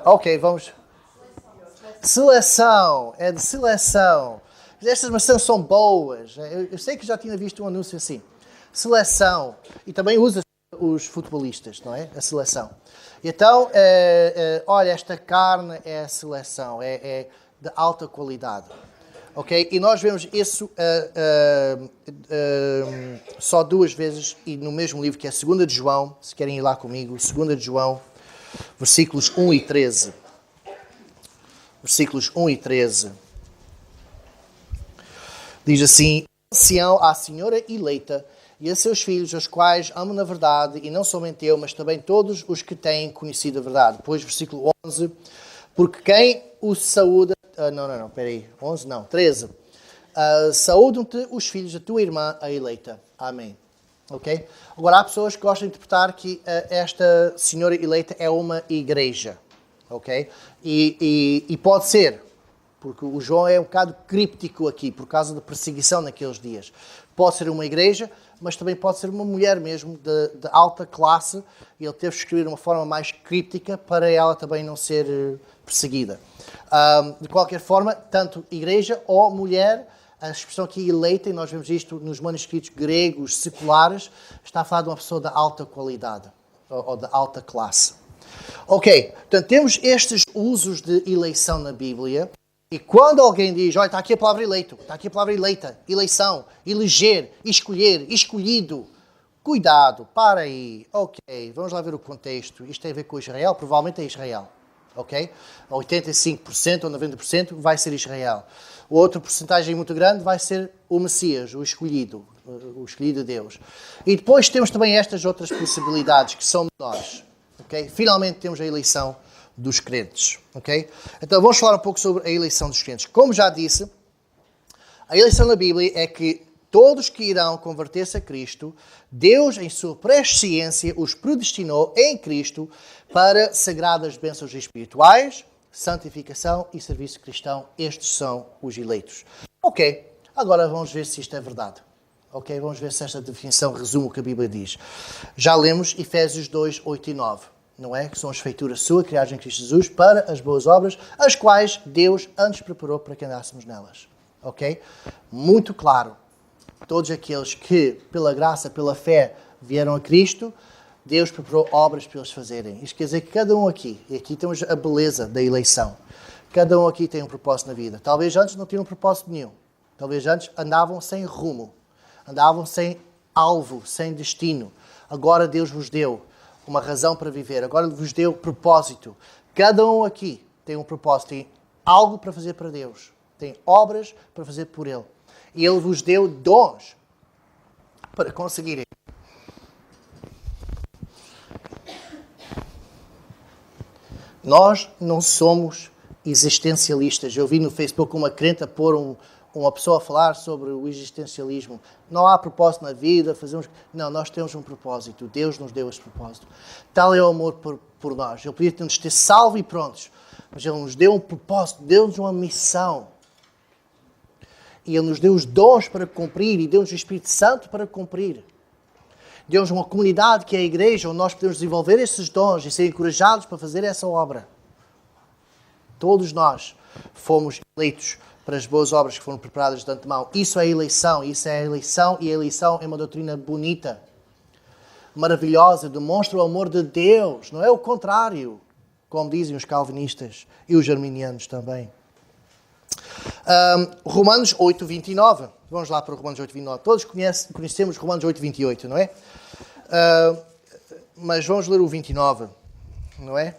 Ok, vamos. Seleção, é de seleção. Estas maçãs são boas. Eu sei que já tinha visto um anúncio assim. Seleção. E também usa os futebolistas, não é? A seleção. Então, olha, esta carne é a seleção, é de alta qualidade. Ok? E nós vemos isso só duas vezes e no mesmo livro, que é 2 de João, se querem ir lá comigo, 2 de João, versículos 1 e 13. Versículos 1 e 13. Diz assim: Sião à senhora eleita e a seus filhos, os quais amo na verdade, e não somente eu, mas também todos os que têm conhecido a verdade. Depois, versículo 11, porque quem o saúda... Não, peraí, 11 não, 13. Saúdam-te os filhos da tua irmã, a eleita. Amém. Ok? Agora, há pessoas que gostam de interpretar que esta senhora eleita é uma igreja. Ok? E pode ser, porque o João é um bocado críptico aqui, por causa da perseguição naqueles dias. Pode ser uma igreja, mas também pode ser uma mulher mesmo, de alta classe, e ele teve que escrever de uma forma mais críptica para ela também não ser perseguida. De qualquer forma, tanto igreja ou mulher, a expressão aqui eleita, e nós vemos isto nos manuscritos gregos seculares, está a falar de uma pessoa de alta qualidade, ou de alta classe. Ok, portanto, temos estes usos de eleição na Bíblia. E quando alguém diz, olha, está aqui a palavra eleito, está aqui a palavra eleita, eleição, eleger, escolher, escolhido. Cuidado, para aí. Ok, vamos lá ver o contexto. Isto tem a ver com Israel? Provavelmente é Israel. Ok? 85% ou 90% vai ser Israel. Outra porcentagem muito grande vai ser o Messias, o escolhido de Deus. E depois temos também estas outras possibilidades que são menores. Ok? Finalmente temos a eleição dos crentes, ok? Então vamos falar um pouco sobre a eleição dos crentes. Como já disse, a eleição na Bíblia é que todos que irão converter-se a Cristo, Deus, em sua presciência, os predestinou em Cristo para sagradas bênçãos espirituais, santificação e serviço cristão. Estes são os eleitos. Ok, agora vamos ver se isto é verdade. Ok, vamos ver se esta definição resume o que a Bíblia diz. Já lemos Efésios 2, 8 e 9. Não é? Que são as feituras sua, criadas em Cristo Jesus, para as boas obras, as quais Deus antes preparou para que andássemos nelas. Ok? Muito claro. Todos aqueles que, pela graça, pela fé, vieram a Cristo, Deus preparou obras para eles fazerem. Isto quer dizer que cada um aqui, e aqui temos a beleza da eleição, cada um aqui tem um propósito na vida. Talvez antes não tinham um propósito nenhum. Talvez antes andavam sem rumo, andavam sem alvo, sem destino. Agora Deus vos deu uma razão para viver. Agora vos deu propósito. Cada um aqui tem um propósito, tem algo para fazer para Deus. Tem obras para fazer por Ele. E Ele vos deu dons para conseguirem. Nós não somos existencialistas. Eu vi no Facebook uma crente a pôr uma pessoa a falar sobre o existencialismo. Não há propósito na vida, Não, nós temos um propósito. Deus nos deu esse propósito. Tal é o amor por nós. Ele podia nos ter salvo e prontos. Mas Ele nos deu um propósito, deu-nos uma missão. E Ele nos deu os dons para cumprir e deu-nos o Espírito Santo para cumprir. Deu-nos uma comunidade que é a igreja, onde nós podemos desenvolver esses dons e ser encorajados para fazer essa obra. Todos nós. fomos eleitos para as boas obras que foram preparadas de antemão. Isso é eleição, e a eleição é uma doutrina bonita, maravilhosa, demonstra o amor de Deus, não é o contrário, como dizem os calvinistas e os arminianos também. Romanos 8:29. Vamos lá para Romanos 8:29. Todos conhecemos Romanos 8:28, não é? Mas vamos ler o 29, não é?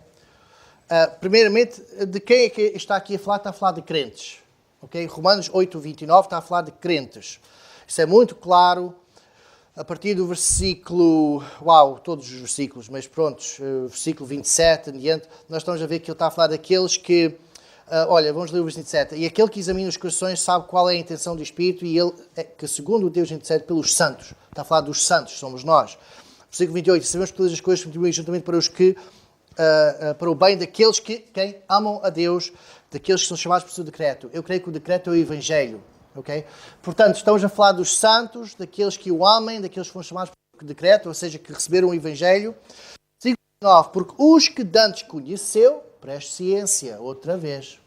Primeiramente, de quem é que está aqui a falar? Está a falar de crentes. Okay? Romanos 8:29 está a falar de crentes. Isso é muito claro. A partir do versículo... todos os versículos, mas prontos, versículo 27 em diante, nós estamos a ver que ele está a falar daqueles que... vamos ler o versículo 27. E aquele que examina os corações sabe qual é a intenção do Espírito e ele, que segundo o Deus intercede pelos santos. Está a falar dos santos, somos nós. Versículo 28. Sabemos que todas as coisas contribuem juntamente para os que... para o bem daqueles que quem amam a Deus, daqueles que são chamados por seu decreto. Eu creio que o decreto é o Evangelho. Okay? Portanto, estamos a falar dos santos, daqueles que o amem, daqueles que foram chamados por decreto, ou seja, que receberam o Evangelho. Versículo 9. Porque os que dantes conheceu, preste ciência, outra vez.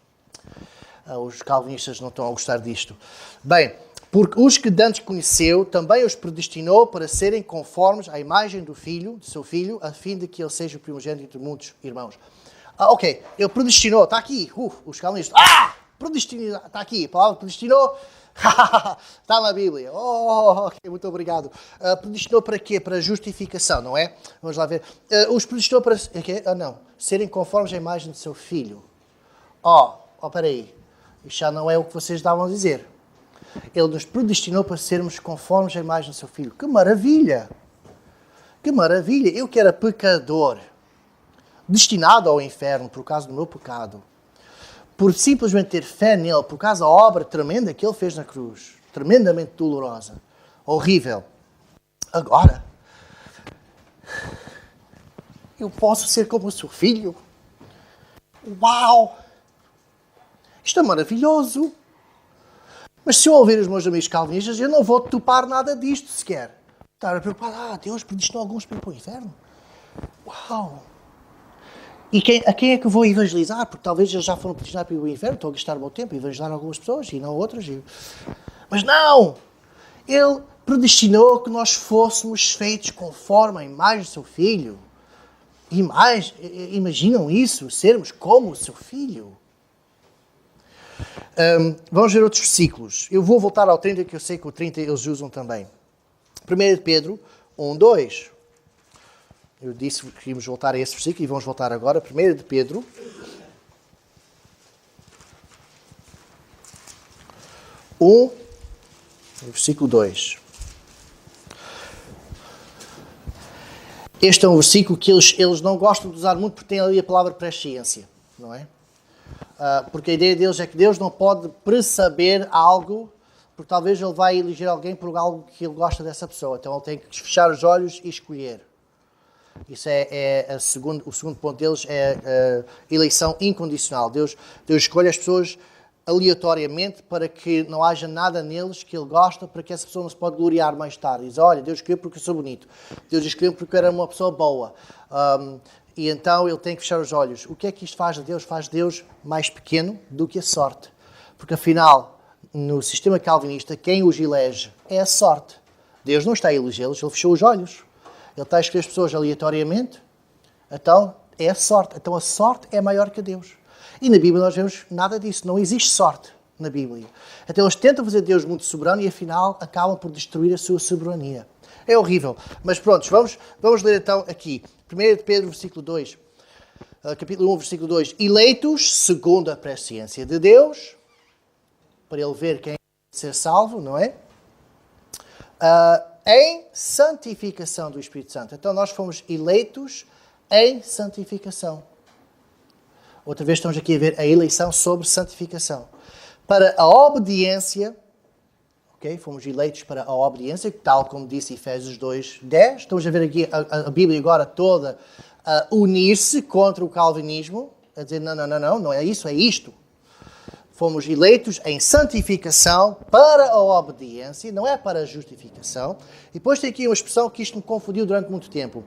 Os calvinistas não estão a gostar disto. Bem, porque os que dantes conheceu, também os predestinou para serem conformes à imagem do seu filho, a fim de que ele seja o primogênito entre muitos irmãos. Ele predestinou, está aqui. Os calvinistas. Predestinou, está aqui. A palavra predestinou, está na Bíblia. Muito obrigado. Predestinou para quê? Para justificação, não é? Vamos lá ver. Os predestinou para... serem conformes à imagem do seu filho. Espera aí. Isto já não é o que vocês estavam a dizer. Ele nos predestinou para sermos conformes à imagem do seu filho. Que maravilha! Que maravilha! Eu que era pecador, destinado ao inferno por causa do meu pecado, por simplesmente ter fé nele, por causa da obra tremenda que ele fez na cruz, tremendamente dolorosa, horrível. Agora, eu posso ser como o seu filho? Uau! Isto é maravilhoso! Mas se eu ouvir os meus amigos calvinistas, eu não vou topar nada disto sequer. Estar a preocupar, Deus predestinou alguns para ir para o inferno? Uau! E a quem é que vou evangelizar? Porque talvez eles já foram predestinados para ir para o inferno, estou a gastar o meu tempo a evangelizar algumas pessoas e não outras. Mas não! Ele predestinou que nós fôssemos feitos conforme a imagem do seu filho. E mais, imaginam isso? Sermos como o seu filho? Vamos ver outros versículos. Eu vou voltar ao 30, que eu sei que o 30 eles usam também. 1 Pedro 1:2. Eu disse que íamos voltar a esse versículo e vamos voltar agora. 1 Pedro 1, versículo 2. Este é um versículo que eles não gostam de usar muito porque tem ali a palavra presciência, não é? Porque a ideia deles é que Deus não pode pressaber algo, porque talvez ele vai eleger alguém por algo que ele gosta dessa pessoa. Então ele tem que fechar os olhos e escolher. Isso o segundo ponto deles é a eleição incondicional. Deus escolhe as pessoas aleatoriamente para que não haja nada neles que ele gosta, para que essa pessoa não se pode gloriar mais tarde. Diz, olha, Deus escolheu porque eu sou bonito. Deus escolheu porque eu era uma pessoa boa. E então ele tem que fechar os olhos. O que é que isto faz de Deus? Faz Deus mais pequeno do que a sorte. Porque afinal, no sistema calvinista, quem os elege é a sorte. Deus não está a elegê-los, ele fechou os olhos. Ele está a escolher as pessoas aleatoriamente, então é a sorte. Então a sorte é maior que Deus. E na Bíblia nós vemos nada disso, não existe sorte na Bíblia. Então eles tentam fazer Deus muito soberano e afinal acabam por destruir a sua soberania. É horrível. Mas pronto, vamos ler então aqui. 1 Pedro, versículo 2. Capítulo 1, versículo 2. Eleitos segundo a presciência de Deus, para ele ver quem é ser salvo, não é? Em santificação do Espírito Santo. Então nós fomos eleitos em santificação. Outra vez estamos aqui a ver a eleição sobre santificação. Para a obediência, ok? Fomos eleitos para a obediência, tal como disse Efésios 2:10. Estamos a ver aqui a Bíblia agora toda a unir-se contra o calvinismo, a dizer não é isso, é isto. Fomos eleitos em santificação para a obediência, não é para a justificação. E depois tem aqui uma expressão que isto me confundiu durante muito tempo.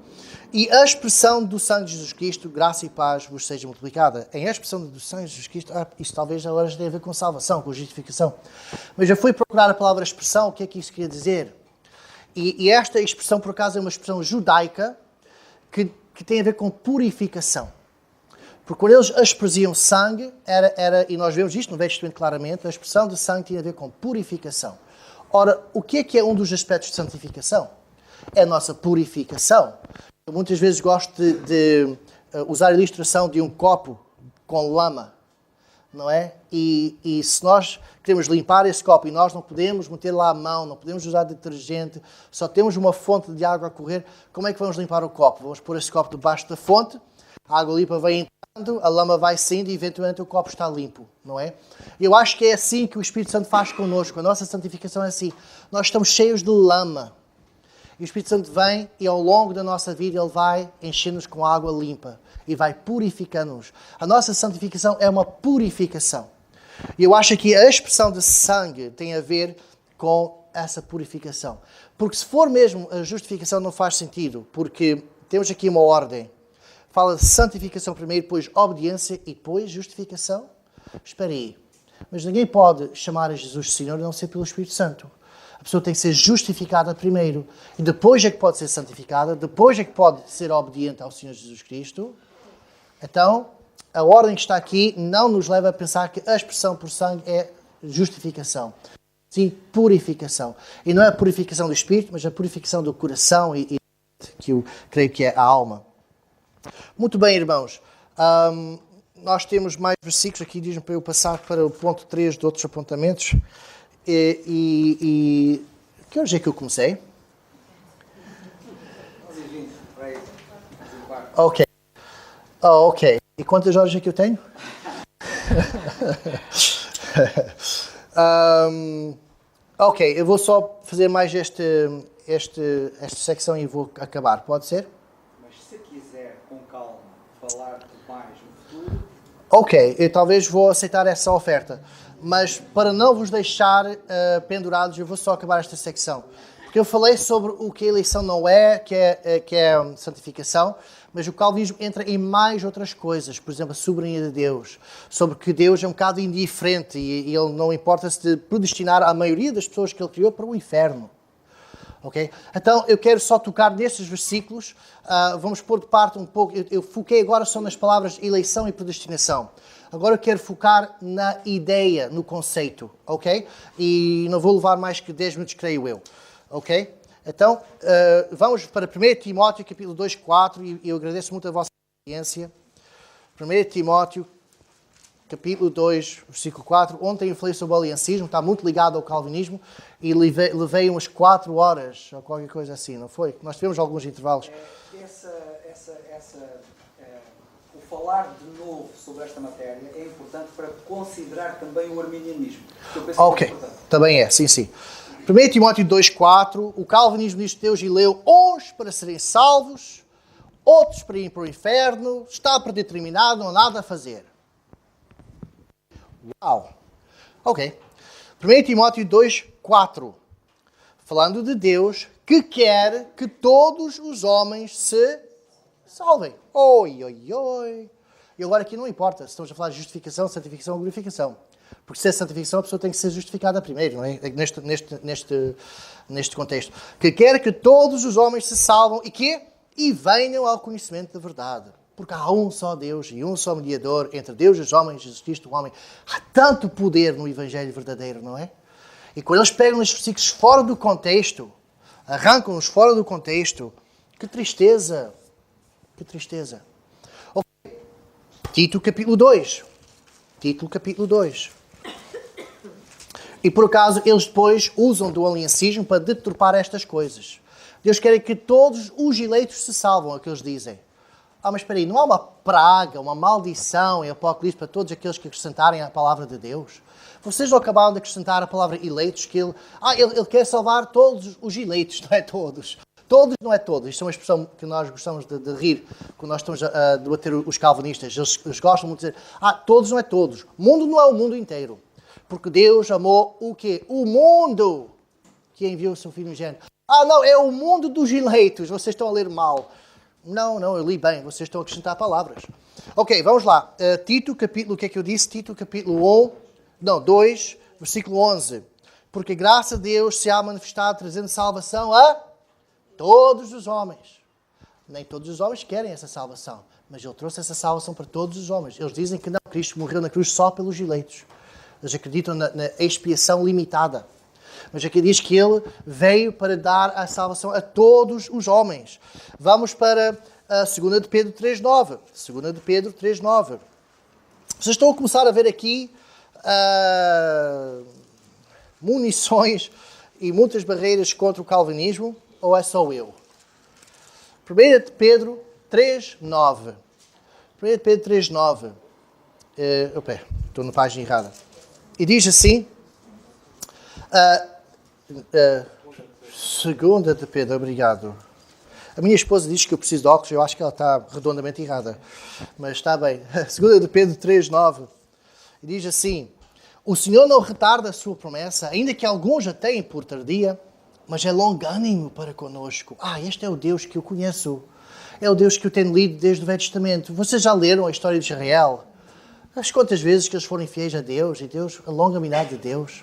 E a expressão do sangue de Jesus Cristo, graça e paz vos seja multiplicada. Em a expressão do sangue de Jesus Cristo, isto talvez agora já tenha a ver com salvação, com justificação. Mas eu fui procurar a palavra expressão, o que é que isso queria dizer? E esta expressão, por acaso, é uma expressão judaica que tem a ver com purificação. Porque quando eles aspergiam sangue, e nós vemos isto no Velho Testamento claramente, a expressão de sangue tinha a ver com purificação. Ora, o que é um dos aspectos de santificação? É a nossa purificação. Eu muitas vezes gosto de usar a ilustração de um copo com lama, não é? E se nós queremos limpar esse copo e nós não podemos meter lá a mão, não podemos usar detergente, só temos uma fonte de água a correr, como é que vamos limpar o copo? Vamos pôr esse copo debaixo da fonte, a água limpa vai entrando, a lama vai saindo e eventualmente o copo está limpo, não é? Eu acho que é assim que o Espírito Santo faz connosco. A nossa santificação é assim. Nós estamos cheios de lama. E o Espírito Santo vem e ao longo da nossa vida ele vai enchendo-nos com água limpa e vai purificando-nos. A nossa santificação é uma purificação. E eu acho que a expressão de sangue tem a ver com essa purificação. Porque se for mesmo a justificação não faz sentido, porque temos aqui uma ordem. Fala de santificação primeiro, depois obediência e depois justificação. Espera aí. Mas ninguém pode chamar a Jesus Senhor a não ser pelo Espírito Santo. A pessoa tem que ser justificada primeiro. E depois é que pode ser santificada. Depois é que pode ser obediente ao Senhor Jesus Cristo. Então, a ordem que está aqui não nos leva a pensar que a expressão por sangue é justificação. Sim, purificação. E não é a purificação do Espírito, mas a purificação do coração e que eu creio que é a alma. Muito bem, irmãos. Nós temos mais versículos aqui, diz-me para eu passar para o ponto 3 de outros apontamentos. Que horas é que eu comecei? Ok. Ok. E quantas horas é que eu tenho? Ok, eu vou só fazer mais esta secção e vou acabar. Pode ser? Mas se quiser, com calma, falar mais no futuro... Ok, eu talvez vou aceitar essa oferta. Mas para não vos deixar pendurados, eu vou só acabar esta secção. Porque eu falei sobre o que a eleição não é, que é santificação, mas o calvinismo entra em mais outras coisas. Por exemplo, a soberania de Deus. Sobre que Deus é um bocado indiferente e ele não importa-se de predestinar a maioria das pessoas que ele criou para o inferno. Ok? Então, eu quero só tocar nesses versículos. Vamos pôr de parte um pouco. Eu foquei agora só nas palavras eleição e predestinação. Agora eu quero focar na ideia, no conceito. Ok? E não vou levar mais que 10 minutos, creio eu. Ok? Então, vamos para 1 Timóteo, capítulo 2, 4, e eu agradeço muito a vossa paciência. 1 Timóteo, capítulo 2, versículo 4. Ontem eu falei sobre o aliancismo, está muito ligado ao calvinismo, e levei umas 4 horas, ou qualquer coisa assim, não foi? Nós tivemos alguns intervalos. O falar de novo sobre esta matéria é importante para considerar também o arminianismo. Ok, também é, sim, sim. 1 Timóteo 2,4, o calvinismo diz que Deus eleu uns para serem salvos, outros para ir para o inferno, está predeterminado, não há nada a fazer. Uau! Ok. 1 Timóteo 2,4, falando de Deus que quer que todos os homens se salvem. Oi, oi, oi. E agora aqui não importa se estamos a falar de justificação, santificação ou glorificação. Porque se é santificação, a pessoa tem que ser justificada primeiro, não é? Neste contexto. Que quer que todos os homens se salvam e venham ao conhecimento da verdade. Porque há um só Deus e um só mediador entre Deus e os homens, Jesus Cristo, o homem. Há tanto poder no Evangelho verdadeiro, não é? E quando eles pegam os versículos fora do contexto, arrancam-nos fora do contexto, que tristeza! Que tristeza. Okay. Tito capítulo 2. Tito capítulo 2. E por acaso eles depois usam do aliancismo para deturpar estas coisas. Deus quer que todos os eleitos se salvam, é o que eles dizem. Mas espera aí, não há uma praga, uma maldição em Apocalipse para todos aqueles que acrescentarem a palavra de Deus? Vocês não acabaram de acrescentar a palavra eleitos, que ele quer salvar todos os eleitos, não é todos. Todos não é todos. Isto é uma expressão que nós gostamos de rir quando nós estamos a debater os calvinistas. Eles gostam muito de dizer, todos não é todos. O mundo não é o mundo inteiro. Porque Deus amou o quê? O mundo que enviou o seu Filho unigênito. Não, é o mundo dos eleitos. Vocês estão a ler mal. Não, eu li bem. Vocês estão a acrescentar palavras. Ok, vamos lá. Tito, capítulo, o que é que eu disse? Tito, capítulo 2, versículo 11. Porque a graça de Deus se há manifestado trazendo salvação a todos os homens. Nem todos os homens querem essa salvação. Mas Ele trouxe essa salvação para todos os homens. Eles dizem que não, Cristo morreu na cruz só pelos eleitos. Eles acreditam na expiação limitada. Mas aqui diz que Ele veio para dar a salvação a todos os homens. Vamos para a 2 de Pedro 3,9. 2 de Pedro 3,9. Vocês estão a começar a ver aqui munições e muitas barreiras contra o calvinismo, ou é só eu? 1 de Pedro 3,9. 1 de Pedro 3,9. Estou na página errada. E diz assim, 2 de Pedro, obrigado. A minha esposa diz que eu preciso de óculos, eu acho que ela está redondamente errada. Mas está bem. 2 de Pedro 3,9. E diz assim, o Senhor não retarda a sua promessa, ainda que alguns a tenham por tardia, mas é longânimo para conosco. Este é o Deus que eu conheço. É o Deus que eu tenho lido desde o Velho Testamento. Vocês já leram a história de Israel? As quantas vezes que eles foram infiéis a Deus, e Deus, a longanimidade de Deus.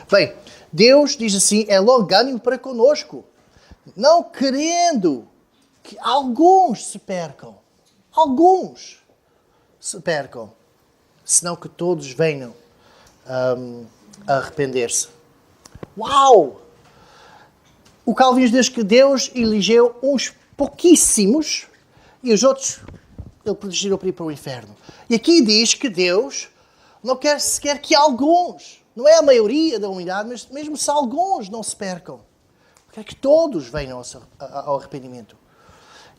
Bem, Deus diz assim, é longânimo para conosco, não querendo que alguns se percam. Alguns se percam, senão que todos venham a arrepender-se. Uau! O Calvinismo diz que Deus elegeu uns pouquíssimos e os outros Ele protegiram para ir para o inferno. E aqui diz que Deus não quer sequer que alguns, não é a maioria da humanidade, mas mesmo se alguns não se percam, quer que todos venham ao arrependimento.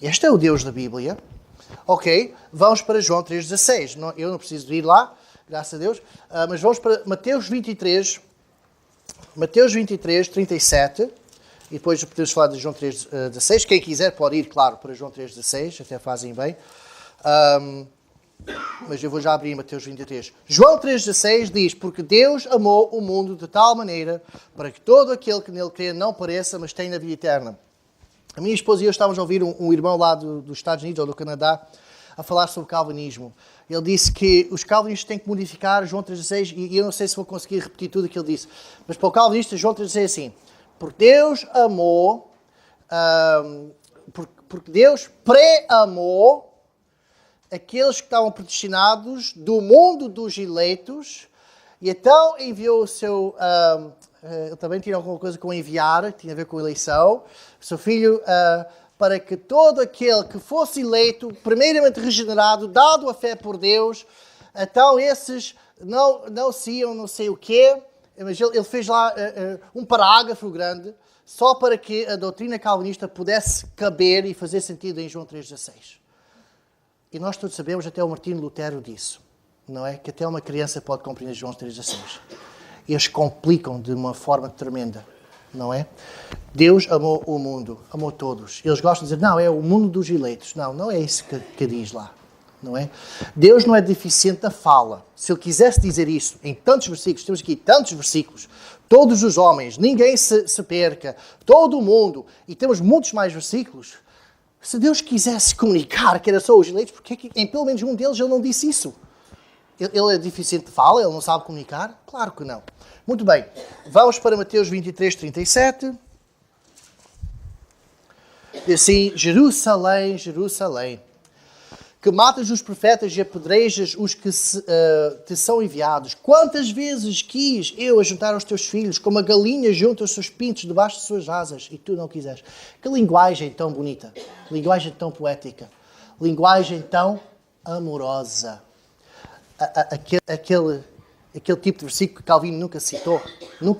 Este é o Deus da Bíblia. Ok, vamos para João 3,16. Eu não preciso de ir lá, graças a Deus, mas vamos para Mateus 23, 37, e depois podemos falar de João 3,16. Quem quiser pode ir, claro, para João 3,16, até fazem bem. Mas eu vou já abrir Mateus 23. João 3,16 diz, porque Deus amou o mundo de tal maneira para que todo aquele que nele crê não pereça, mas tenha a vida eterna. A minha esposa e eu estávamos a ouvir um irmão lá dos Estados Unidos ou do Canadá a falar sobre o calvinismo. Ele disse que os calvinistas têm que modificar João 3,16 e eu não sei se vou conseguir repetir tudo o que ele disse. Mas para o calvinista, João 3,16 é assim, porque Deus amou, porque Deus pré-amou aqueles que estavam predestinados do mundo dos eleitos, e então enviou o seu... ele também tinha alguma coisa com enviar, que tinha a ver com eleição, o seu filho, para que todo aquele que fosse eleito, primeiramente regenerado, dado a fé por Deus, então esses não se iam não sei o quê, mas ele fez lá um parágrafo grande, só para que a doutrina calvinista pudesse caber e fazer sentido em João 3,16. E nós todos sabemos, até o Martinho Lutero disse, não é? Que até uma criança pode compreender João 3,16. Eles complicam de uma forma tremenda, não é? Deus amou o mundo, amou todos. Eles gostam de dizer, não, é o mundo dos eleitos. Não é isso que diz lá, não é? Deus não é deficiente da fala. Se Ele quisesse dizer isso em tantos versículos, temos aqui tantos versículos, todos os homens, ninguém se perca, todo o mundo, e temos muitos mais versículos. Se Deus quisesse comunicar que era só os eleitos, porque em pelo menos um deles Ele não disse isso? Ele é deficiente de fala? Ele não sabe comunicar? Claro que não. Muito bem. Vamos para Mateus 23, 37. Diz assim, Jerusalém, Jerusalém, que matas os profetas e apedrejas os que te são enviados. Quantas vezes quis eu ajuntar os teus filhos, como a galinha junta os seus pintos debaixo de suas asas, e tu não quiseres. Que linguagem tão bonita, linguagem tão poética, linguagem tão amorosa. Aquele tipo de versículo que Calvino nunca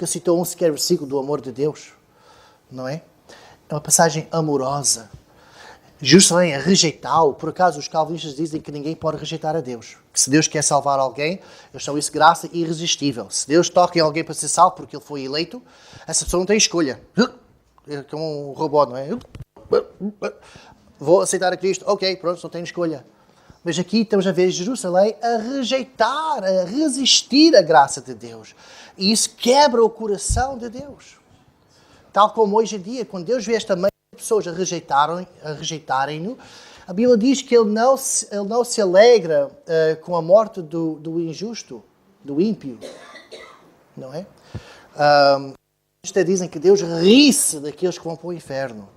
citou um sequer versículo do amor de Deus, não é? É uma passagem amorosa. Jerusalém a rejeitá-lo. Por acaso os calvinistas dizem que ninguém pode rejeitar a Deus. Que se Deus quer salvar alguém, eles chamam isso de graça irresistível. Se Deus toca em alguém para ser salvo porque ele foi eleito, essa pessoa não tem escolha. É como um robô, não é? vou aceitar a Cristo, ok, pronto, não tenho escolha. Mas aqui estamos a ver Jerusalém a rejeitar, a resistir à graça de Deus. E isso quebra o coração de Deus. Tal como hoje em dia, quando Deus vê esta meia de pessoas a rejeitarem-no, a Bíblia diz que Ele não se alegra com a morte do injusto, do ímpio. Não é? Dizem que Deus ri-se daqueles que vão para o inferno.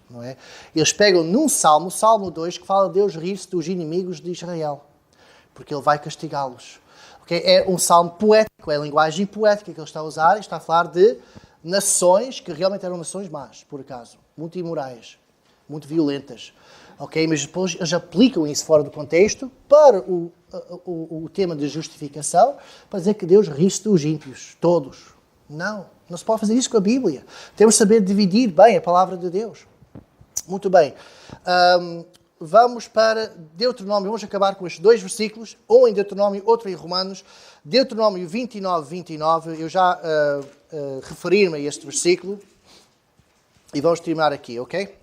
Não é? Eles pegam num salmo, o Salmo 2, que fala de Deus rir-se dos inimigos de Israel, porque Ele vai castigá-los. Okay? É um salmo poético, é a linguagem poética que ele está a usar, e está a falar de nações que realmente eram nações más, por acaso, muito imorais, muito violentas. Okay? Mas depois eles aplicam isso fora do contexto para o tema de justificação, para dizer que Deus ri-se dos ímpios, todos. Não se pode fazer isso com a Bíblia. Temos de saber dividir bem a palavra de Deus. Muito bem. Vamos para Deuteronômio. Vamos acabar com estes dois versículos. Um em Deuteronômio, outro em Romanos. Deuteronômio 29. Eu já referi-me a este versículo. E vamos terminar aqui, ok?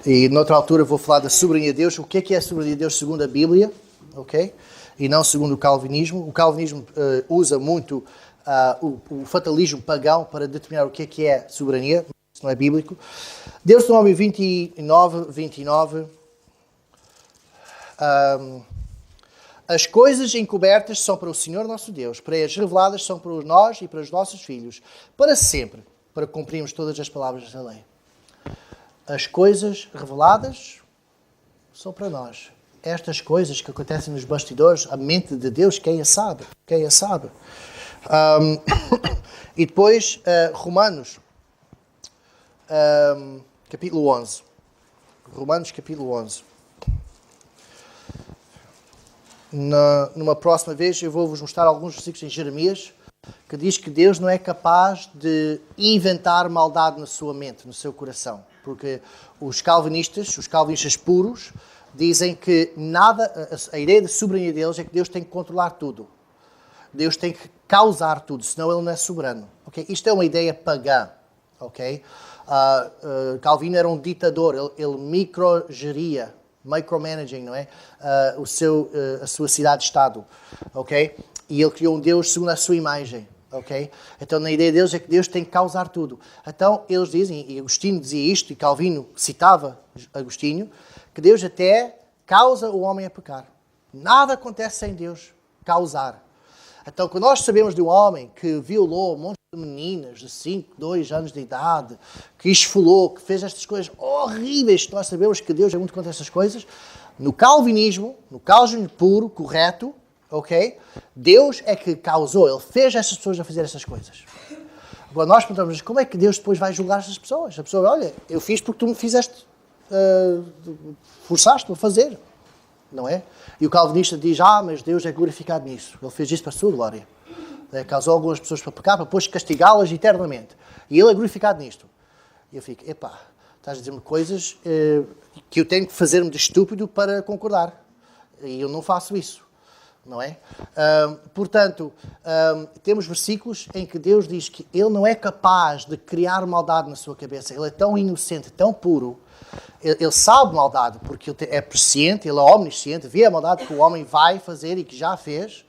E noutra altura vou falar da soberania de Deus. O que é a soberania de Deus segundo a Bíblia? Ok? E não segundo o calvinismo. O calvinismo usa muito o fatalismo pagão para determinar o que é soberania. Isso não é bíblico. Deuteronômio 29. As coisas encobertas são para o Senhor nosso Deus. Para as reveladas são para nós e para os nossos filhos. Para sempre. Para cumprirmos todas as palavras da lei. As coisas reveladas são para nós. Estas coisas que acontecem nos bastidores, a mente de Deus, quem a sabe? E depois, Romanos, capítulo 11. Romanos, capítulo 11. Numa próxima vez, eu vou-vos mostrar alguns versículos em Jeremias, que diz que Deus não é capaz de inventar maldade na sua mente, no seu coração. Porque os calvinistas puros, dizem que a ideia de soberania deles é que Deus tem que controlar tudo. Deus tem que causar tudo, senão Ele não é soberano. Okay? Isto é uma ideia pagã. Okay? Calvino era um ditador, ele microgeria, micromanaging, não é? A sua cidade-estado. Okay? E ele criou um Deus segundo a sua imagem. Okay? Então, na ideia deles é que Deus tem que causar tudo. Então, eles dizem, e Agostinho dizia isto, e Calvino citava Agostinho, que Deus até causa o homem a pecar. Nada acontece sem Deus causar. Então, quando nós sabemos de um homem que violou um monte de meninas de 5, 2 anos de idade, que esfolou, que fez estas coisas horríveis, nós sabemos que Deus é muito contra essas coisas, no calvinismo puro, correto, ok? Deus é que causou, Ele fez essas pessoas a fazer essas coisas. Agora nós perguntamos, como é que Deus depois vai julgar essas pessoas? A pessoa, olha, eu fiz porque tu me fizeste, forçaste-me a fazer, não é? E o calvinista diz, mas Deus é glorificado nisso. Ele fez isso para a sua glória. Causou algumas pessoas para pecar, para depois castigá-las eternamente. E Ele é glorificado nisto. E eu fico, estás a dizer-me coisas que eu tenho que fazer-me de estúpido para concordar. E eu não faço isso. Não é? Portanto, temos versículos em que Deus diz que Ele não é capaz de criar maldade na sua cabeça. Ele é tão inocente, tão puro. Ele sabe maldade, porque Ele é presciente, Ele é omnisciente, vê a maldade que o homem vai fazer e que já fez.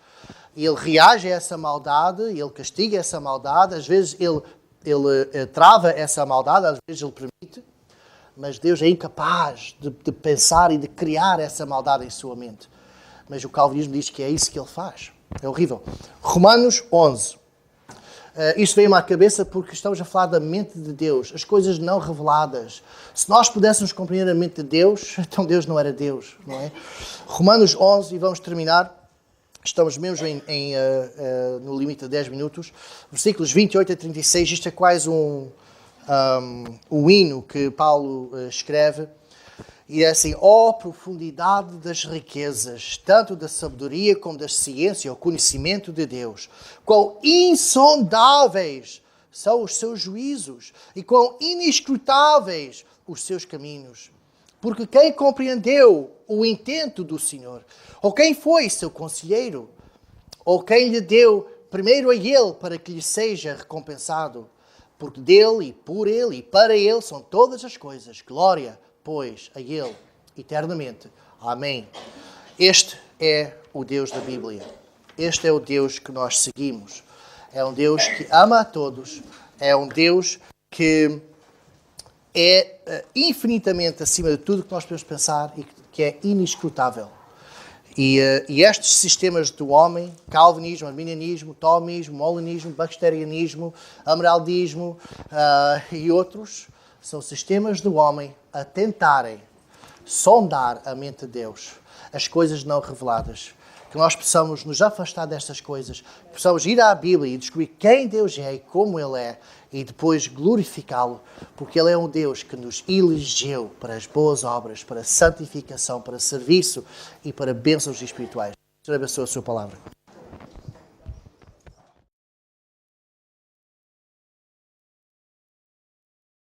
E Ele reage a essa maldade, Ele castiga essa maldade. Às vezes Ele trava essa maldade, às vezes Ele permite. Mas Deus é incapaz de pensar e de criar essa maldade em sua mente. Mas o calvinismo diz que é isso que ele faz. É horrível. Romanos 11. Isto veio-me à cabeça porque estamos a falar da mente de Deus, as coisas não reveladas. Se nós pudéssemos compreender a mente de Deus, então Deus não era Deus, não é? Romanos 11, e vamos terminar. Estamos mesmo no limite de 10 minutos. Versículos 28 a 36. Isto é quase um hino que Paulo escreve. E é assim, profundidade das riquezas, tanto da sabedoria como da ciência, o conhecimento de Deus. Quão insondáveis são os seus juízos e quão inescrutáveis os seus caminhos. Porque quem compreendeu o intento do Senhor? Ou quem foi seu conselheiro? ou quem lhe deu primeiro a ele para que lhe seja recompensado? Porque dele e por ele e para ele são todas as coisas. Glória, pois, a ele eternamente. Amém. Este é o Deus da Bíblia. Este é o Deus que nós seguimos. É um Deus que ama a todos. É um Deus que é infinitamente acima de tudo que nós podemos pensar e que é inescrutável. E estes sistemas do homem, calvinismo, arminianismo, tomismo, molinismo, baxterianismo, ameraldismo e outros, são sistemas do homem a tentarem sondar a mente de Deus, as coisas não reveladas. Que nós possamos nos afastar destas coisas, que possamos ir à Bíblia e descobrir quem Deus é e como Ele é, e depois glorificá-lo, porque Ele é um Deus que nos elegeu para as boas obras, para santificação, para serviço e para bênçãos espirituais. Senhor, abençoe a sua palavra.